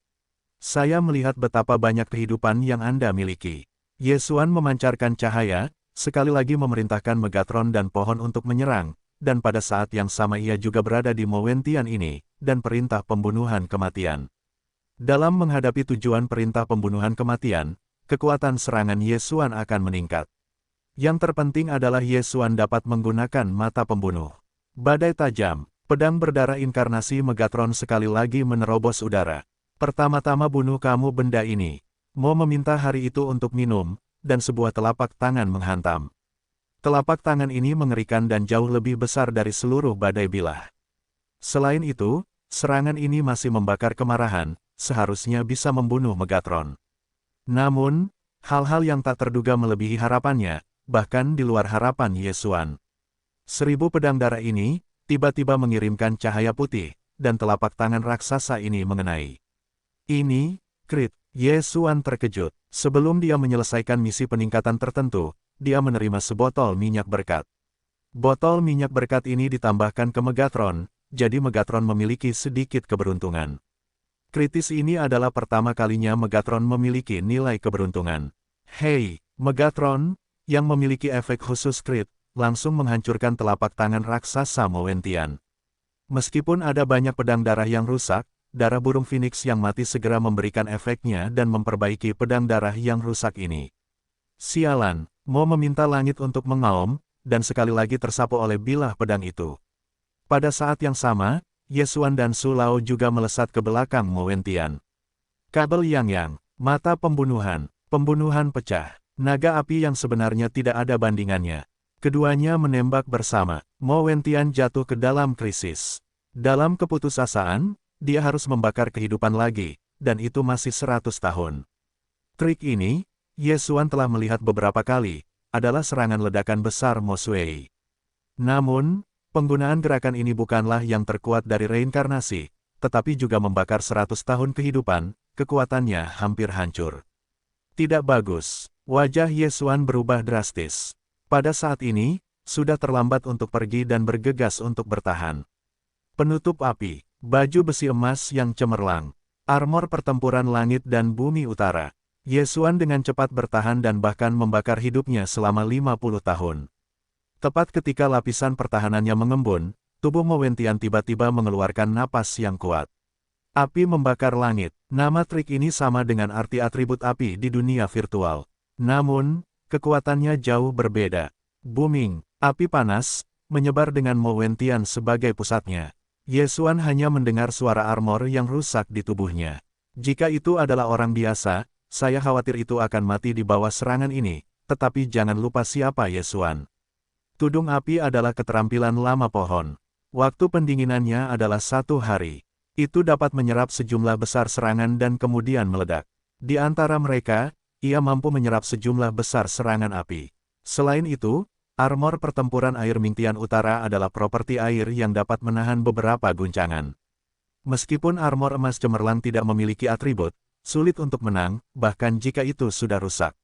Saya melihat betapa banyak kehidupan yang Anda miliki. Ye Xuan memancarkan cahaya, sekali lagi memerintahkan Megatron dan pohon untuk menyerang, dan pada saat yang sama ia juga berada di Mo Wentian ini, dan perintah pembunuhan kematian. Dalam menghadapi tujuan perintah pembunuhan kematian, kekuatan serangan Ye Xuan akan meningkat. Yang terpenting adalah Ye Xuan dapat menggunakan mata pembunuh. Badai tajam, pedang berdarah inkarnasi Megatron sekali lagi menerobos udara. Pertama-tama bunuh kamu benda ini. Mo meminta hari itu untuk minum, dan sebuah telapak tangan menghantam. Telapak tangan ini mengerikan dan jauh lebih besar dari seluruh badai bilah. Selain itu, serangan ini masih membakar kemarahan, seharusnya bisa membunuh Megatron. Namun, hal-hal yang tak terduga melebihi harapannya, bahkan di luar harapan Ye Xuan. 1000 pedang darah ini, tiba-tiba mengirimkan cahaya putih, dan telapak tangan raksasa ini mengenai. Ini, crit. Ye Xuan terkejut. Sebelum dia menyelesaikan misi peningkatan tertentu, dia menerima sebotol minyak berkat. Botol minyak berkat ini ditambahkan ke Megatron, jadi Megatron memiliki sedikit keberuntungan. Kritis ini adalah pertama kalinya Megatron memiliki nilai keberuntungan. Hei, Megatron, yang memiliki efek khusus crit, langsung menghancurkan telapak tangan raksasa Mo Wentian. Meskipun ada banyak pedang darah yang rusak, darah burung Phoenix yang mati segera memberikan efeknya dan memperbaiki pedang darah yang rusak ini. Sialan, Mo meminta langit untuk mengaum, dan sekali lagi tersapu oleh bilah pedang itu. Pada saat yang sama, Ye Xuan dan Su Lao juga melesat ke belakang Mo Wentian. Kabel yang, mata pembunuhan pecah, naga api yang sebenarnya tidak ada bandingannya. Keduanya menembak bersama. Mo Wentian jatuh ke dalam krisis. Dalam keputusasaan, dia harus membakar kehidupan lagi, dan itu masih 100 tahun. Trik ini, Ye Xuan telah melihat beberapa kali, adalah serangan ledakan besar Mo Sui. Namun, penggunaan gerakan ini bukanlah yang terkuat dari reinkarnasi, tetapi juga membakar 100 tahun kehidupan, kekuatannya hampir hancur. Tidak bagus. Wajah Ye Xuan berubah drastis. Pada saat ini, sudah terlambat untuk pergi dan bergegas untuk bertahan. Penutup api, baju besi emas yang cemerlang, armor pertempuran langit dan bumi utara. Ye Xuan dengan cepat bertahan dan bahkan membakar hidupnya selama 50 tahun. Tepat ketika lapisan pertahanannya mengembun, tubuh Mo Wentian tiba-tiba mengeluarkan napas yang kuat. Api membakar langit. Nama trik ini sama dengan arti atribut api di dunia virtual. Namun, kekuatannya jauh berbeda. Booming, api panas, menyebar dengan Mo Wentian sebagai pusatnya. Ye Xuan hanya mendengar suara armor yang rusak di tubuhnya. Jika itu adalah orang biasa, saya khawatir itu akan mati di bawah serangan ini, tetapi jangan lupa siapa Ye Xuan. Tudung api adalah keterampilan lama pohon. Waktu pendinginannya adalah 1 hari. Itu dapat menyerap sejumlah besar serangan dan kemudian meledak. Di antara mereka, ia mampu menyerap sejumlah besar serangan api. Selain itu, armor pertempuran air Mingtian Utara adalah properti air yang dapat menahan beberapa guncangan. Meskipun armor emas cemerlang tidak memiliki atribut, sulit untuk menang, bahkan jika itu sudah rusak.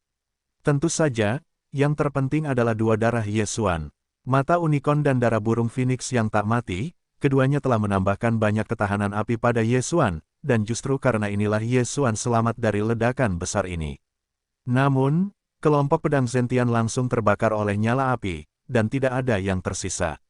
Tentu saja, yang terpenting adalah 2 darah Ye Xuan. Mata unicorn dan darah burung Phoenix yang tak mati, keduanya telah menambahkan banyak ketahanan api pada Ye Xuan, dan justru karena inilah Ye Xuan selamat dari ledakan besar ini. Namun, kelompok pedang Zentian langsung terbakar oleh nyala api, dan tidak ada yang tersisa.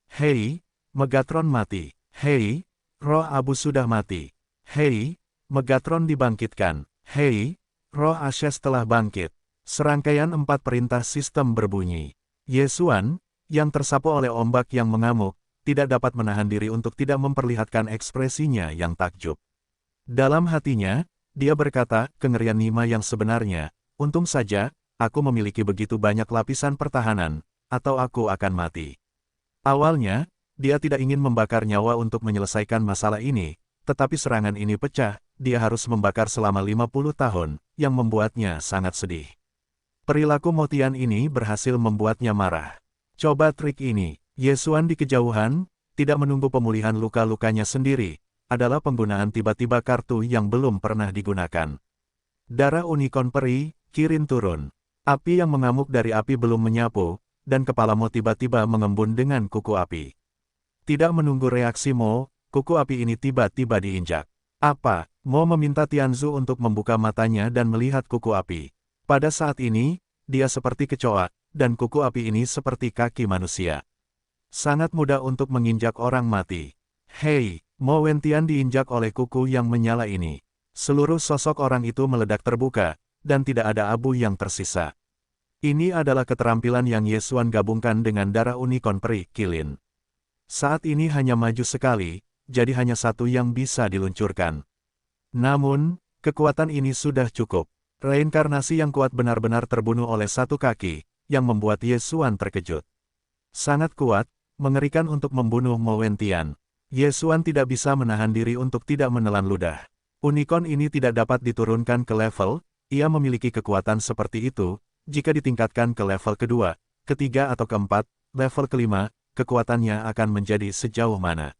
Hei, Megatron mati. Hei, roh abu sudah mati. Hei, Megatron dibangkitkan. Hei, roh Ashes telah bangkit. Serangkaian 4 perintah sistem berbunyi. Yesuan, yang tersapu oleh ombak yang mengamuk, tidak dapat menahan diri untuk tidak memperlihatkan ekspresinya yang takjub. Dalam hatinya, dia berkata, kengerian Nima yang sebenarnya, untung saja, aku memiliki begitu banyak lapisan pertahanan, atau aku akan mati. Awalnya, dia tidak ingin membakar nyawa untuk menyelesaikan masalah ini, tetapi serangan ini pecah, dia harus membakar selama 50 tahun, yang membuatnya sangat sedih. Perilaku Motian ini berhasil membuatnya marah. Coba trik ini, Yesuan di kejauhan, tidak menunggu pemulihan luka-lukanya sendiri, adalah penggunaan tiba-tiba kartu yang belum pernah digunakan. Darah unicorn peri, Kirin turun. Api yang mengamuk dari api belum menyapu, dan kepala Mo tiba-tiba mengembun dengan kuku api. Tidak menunggu reaksi Mo, kuku api ini tiba-tiba diinjak. Apa? Mo meminta Tianzu untuk membuka matanya dan melihat kuku api. Pada saat ini, dia seperti kecoa, dan kuku api ini seperti kaki manusia. Sangat mudah untuk menginjak orang mati. Hei, Mo Wentian diinjak oleh kuku yang menyala ini. Seluruh sosok orang itu meledak terbuka, dan tidak ada abu yang tersisa. Ini adalah keterampilan yang Yesuan gabungkan dengan darah unicorn peri, Kilin. Saat ini hanya maju sekali, jadi hanya satu yang bisa diluncurkan. Namun, kekuatan ini sudah cukup. Reinkarnasi yang kuat benar-benar terbunuh oleh satu kaki, yang membuat Yesuan terkejut. Sangat kuat, mengerikan untuk membunuh Mo Wentian. Yesuan tidak bisa menahan diri untuk tidak menelan ludah. Unicorn ini tidak dapat diturunkan ke level, ia memiliki kekuatan seperti itu, jika ditingkatkan ke level kedua, ketiga atau keempat, level kelima, kekuatannya akan menjadi sejauh mana.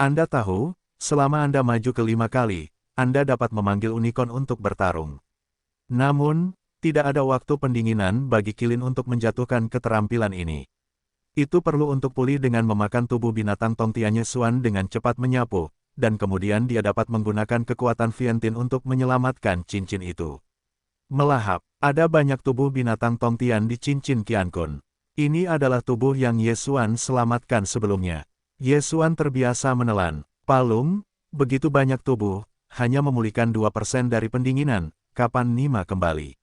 Anda tahu, selama Anda maju ke 5 kali, Anda dapat memanggil unicorn untuk bertarung. Namun, tidak ada waktu pendinginan bagi Kilin untuk menjatuhkan keterampilan ini. Itu perlu untuk pulih dengan memakan tubuh binatang Tongtian Yesuan dengan cepat menyapu, dan kemudian dia dapat menggunakan kekuatan Vientin untuk menyelamatkan cincin itu. Melahap, ada banyak tubuh binatang Tongtian di cincin Qiankun. Ini adalah tubuh yang Yesuan selamatkan sebelumnya. Yesuan terbiasa menelan. Palung, begitu banyak tubuh, hanya memulihkan 2% dari pendinginan, kapan Nima kembali.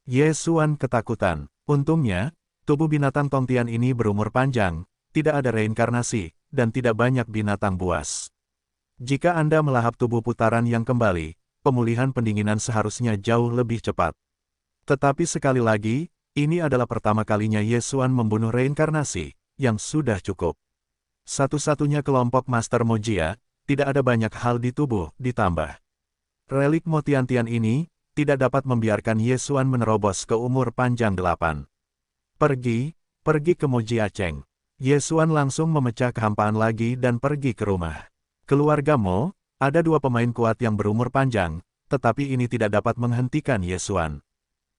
Yesuan ketakutan. Untungnya, tubuh binatang Tongtian ini berumur panjang, tidak ada reinkarnasi, dan tidak banyak binatang buas. Jika Anda melahap tubuh putaran yang kembali, pemulihan pendinginan seharusnya jauh lebih cepat. Tetapi sekali lagi, ini adalah pertama kalinya Yesuan membunuh reinkarnasi, yang sudah cukup. Satu-satunya kelompok Master Mojia, tidak ada banyak hal di tubuh, ditambah. Relik Motiantian ini, tidak dapat membiarkan Yesuan menerobos ke umur panjang 8. Pergi ke Mojia Cheng. Yesuan langsung memecah kehampaan lagi dan pergi ke rumah. Keluarga Mo, ada 2 pemain kuat yang berumur panjang, tetapi ini tidak dapat menghentikan Yesuan.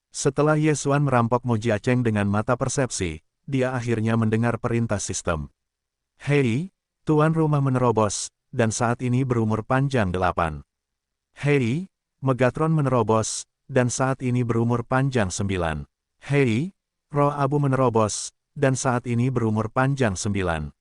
Setelah Yesuan merampok Mojia Cheng dengan mata persepsi, dia akhirnya mendengar perintah sistem. Hei, tuan rumah menerobos, dan saat ini berumur panjang 8. Hei, Megatron menerobos, dan saat ini berumur panjang 9. Hei, roh abu menerobos, dan saat ini berumur panjang 9.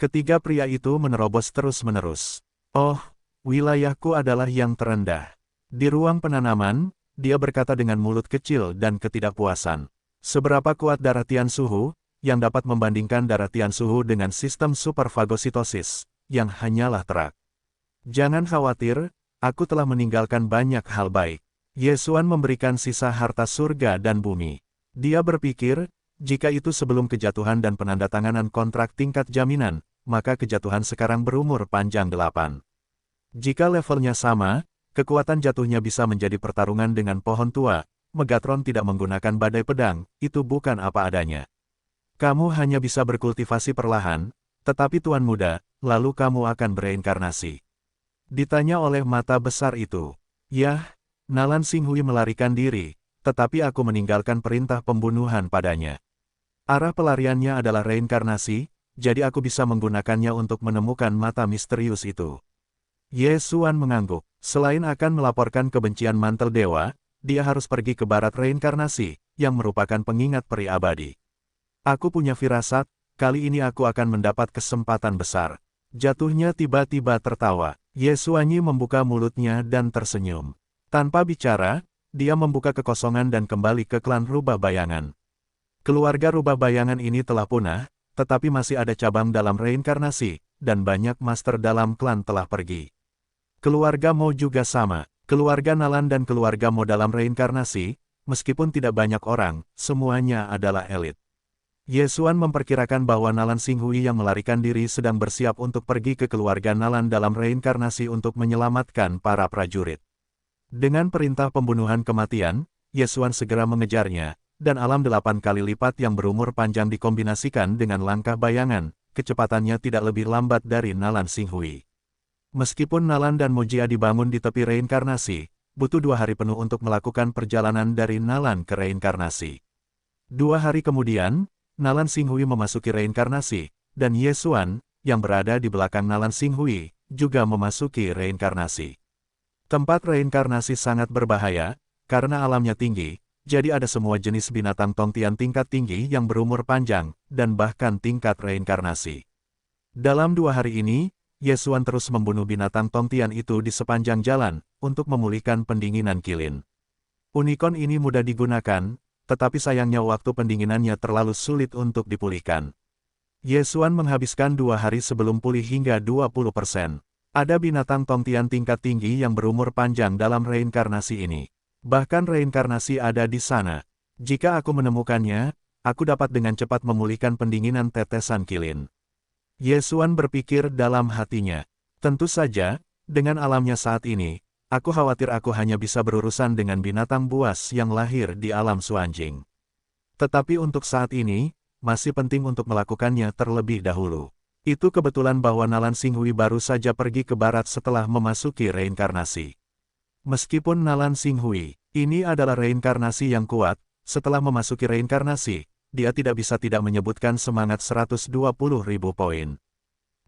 Ketiga pria itu menerobos terus-menerus. Oh, wilayahku adalah yang terendah. Di ruang penanaman, dia berkata dengan mulut kecil dan ketidakpuasan. Seberapa kuat darah Tian Suhu, yang dapat membandingkan darah Tian Suhu dengan sistem superfagositosis, yang hanyalah terak. Jangan khawatir, aku telah meninggalkan banyak hal baik. Yesuan memberikan sisa harta surga dan bumi. Dia berpikir, jika itu sebelum kejatuhan dan penandatanganan kontrak tingkat jaminan, maka kejatuhan sekarang berumur panjang 8. Jika levelnya sama, kekuatan jatuhnya bisa menjadi pertarungan dengan pohon tua. Megatron tidak menggunakan badai pedang, itu bukan apa adanya. Kamu hanya bisa berkultivasi perlahan, tetapi tuan muda, lalu kamu akan bereinkarnasi. Ditanya oleh mata besar itu. Yah, Nalan Xinghui melarikan diri, tetapi aku meninggalkan perintah pembunuhan padanya. Arah pelariannya adalah reinkarnasi, jadi aku bisa menggunakannya untuk menemukan mata misterius itu. Yesuan mengangguk. Selain akan melaporkan kebencian mantel dewa, dia harus pergi ke barat reinkarnasi, yang merupakan pengingat peri abadi. Aku punya firasat, kali ini aku akan mendapat kesempatan besar. Jatuhnya tiba-tiba tertawa. Ye Xuanyi membuka mulutnya dan tersenyum. Tanpa bicara, dia membuka kekosongan dan kembali ke klan rubah bayangan. Keluarga rubah bayangan ini telah punah, tetapi masih ada cabang dalam reinkarnasi, dan banyak master dalam klan telah pergi. Keluarga Mo juga sama. Keluarga Nalan dan keluarga Mo dalam reinkarnasi, meskipun tidak banyak orang, semuanya adalah elit. Ye Xuan memperkirakan bahwa Nalan Xinghui yang melarikan diri sedang bersiap untuk pergi ke keluarga Nalan dalam reinkarnasi untuk menyelamatkan para prajurit. Dengan perintah pembunuhan kematian, Ye Xuan segera mengejarnya, dan alam 8 kali lipat yang berumur panjang dikombinasikan dengan langkah bayangan, kecepatannya tidak lebih lambat dari Nalan Xinghui. Meskipun Nalan dan Mojia dibangun di tepi reinkarnasi, butuh 2 hari penuh untuk melakukan perjalanan dari Nalan ke reinkarnasi. 2 hari kemudian, Nalan Xinghui memasuki reinkarnasi, dan Ye Xuan, yang berada di belakang Nalan Xinghui, juga memasuki reinkarnasi. Tempat reinkarnasi sangat berbahaya, karena alamnya tinggi, jadi ada semua jenis binatang tongtian tingkat tinggi yang berumur panjang, dan bahkan tingkat reinkarnasi. Dalam 2 hari ini, Ye Xuan terus membunuh binatang tongtian itu di sepanjang jalan, untuk memulihkan pendinginan kilin. Unicorn ini mudah digunakan, tetapi sayangnya waktu pendinginannya terlalu sulit untuk dipulihkan. Ye Xuan menghabiskan 2 hari sebelum pulih hingga 20%. Ada binatang tongtian tingkat tinggi yang berumur panjang dalam reinkarnasi ini. Bahkan reinkarnasi ada di sana. Jika aku menemukannya, aku dapat dengan cepat memulihkan pendinginan tetesan kilin. Ye Xuan berpikir dalam hatinya. Tentu saja, dengan alamnya saat ini, aku khawatir aku hanya bisa berurusan dengan binatang buas yang lahir di alam Xuanjing. Tetapi untuk saat ini, masih penting untuk melakukannya terlebih dahulu. Itu kebetulan bahwa Nalan Xinghui baru saja pergi ke barat setelah memasuki reinkarnasi. Meskipun Nalan Xinghui, ini adalah reinkarnasi yang kuat, setelah memasuki reinkarnasi, dia tidak bisa tidak menyebutkan semangat 120.000 poin.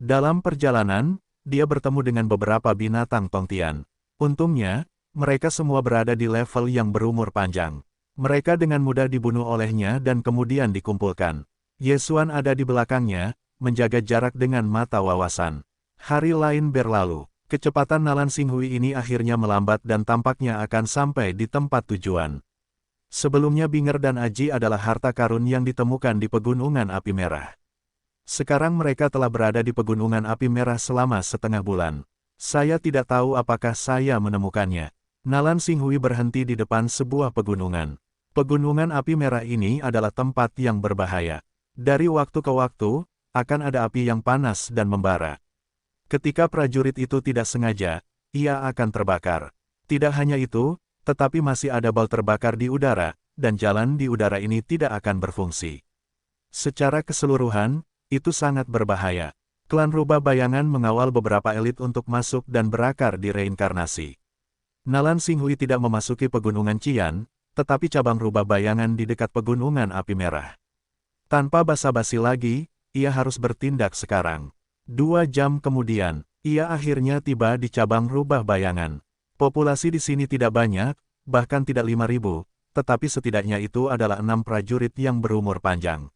Dalam perjalanan, dia bertemu dengan beberapa binatang tongtian. Untungnya, mereka semua berada di level yang berumur panjang. Mereka dengan mudah dibunuh olehnya dan kemudian dikumpulkan. Ye Xuan ada di belakangnya, menjaga jarak dengan mata wawasan. Hari lain berlalu. Kecepatan Nalan Xinghui ini akhirnya melambat dan tampaknya akan sampai di tempat tujuan. Sebelumnya Binger dan Aji adalah harta karun yang ditemukan di Pegunungan Api Merah. Sekarang mereka telah berada di Pegunungan Api Merah selama setengah bulan. Saya tidak tahu apakah saya menemukannya. Nalan Xinghui berhenti di depan sebuah pegunungan. Pegunungan Api Merah ini adalah tempat yang berbahaya. Dari waktu ke waktu, akan ada api yang panas dan membara. Ketika prajurit itu tidak sengaja, ia akan terbakar. Tidak hanya itu, tetapi masih ada bal terbakar di udara, dan jalan di udara ini tidak akan berfungsi. Secara keseluruhan, itu sangat berbahaya. Klan Rubah Bayangan mengawal beberapa elit untuk masuk dan berakar di reinkarnasi. Nalan Xinghui tidak memasuki Pegunungan Qian, tetapi cabang Rubah Bayangan di dekat Pegunungan Api Merah. Tanpa basa-basi lagi, ia harus bertindak sekarang. 2 jam kemudian, ia akhirnya tiba di cabang Rubah Bayangan. Populasi di sini tidak banyak, bahkan tidak 5.000, tetapi setidaknya itu adalah 6 prajurit yang berumur panjang.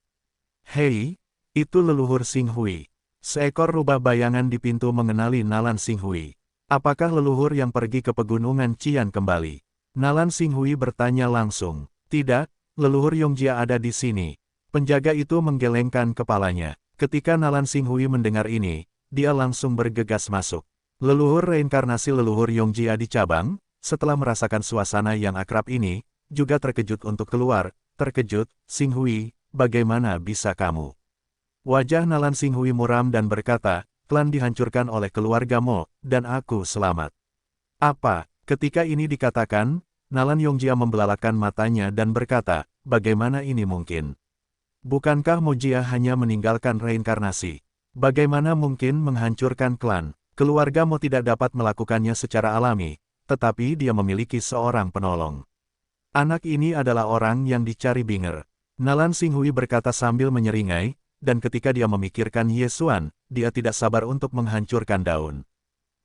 Hei, itu leluhur Xinghui. Seekor Rubah Bayangan di pintu mengenali Nalan Xinghui. Apakah leluhur yang pergi ke Pegunungan Qian kembali? Nalan Xinghui bertanya langsung. Tidak, leluhur Yongjia ada di sini. Penjaga itu menggelengkan kepalanya. Ketika Nalan Xinghui mendengar ini, dia langsung bergegas masuk. Leluhur reinkarnasi leluhur Yongjia di cabang, setelah merasakan suasana yang akrab ini, juga terkejut untuk keluar. Terkejut, Xinghui, bagaimana bisa kamu? Wajah Nalan Xinghui muram dan berkata, klan dihancurkan oleh keluarga Mo, dan aku selamat. Apa? Ketika ini dikatakan, Nalan Yongjia membelalakan matanya dan berkata, bagaimana ini mungkin? Bukankah Mojia hanya meninggalkan reinkarnasi? Bagaimana mungkin menghancurkan klan? Keluarga Mo tidak dapat melakukannya secara alami, tetapi dia memiliki seorang penolong. Anak ini adalah orang yang dicari Binger. Nalan Xinghui berkata sambil menyeringai, dan ketika dia memikirkan Ye Xuan, dia tidak sabar untuk menghancurkan daun.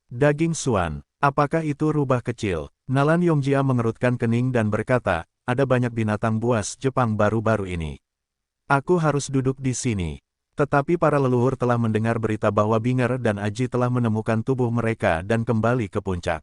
Daging Xuan, apakah itu rubah kecil? Nalan Yongjia mengerutkan kening dan berkata, ada banyak binatang buas Jepang baru-baru ini. Aku harus duduk di sini. Tetapi para leluhur telah mendengar berita bahwa Binger dan Aji telah menemukan tubuh mereka dan kembali ke puncak.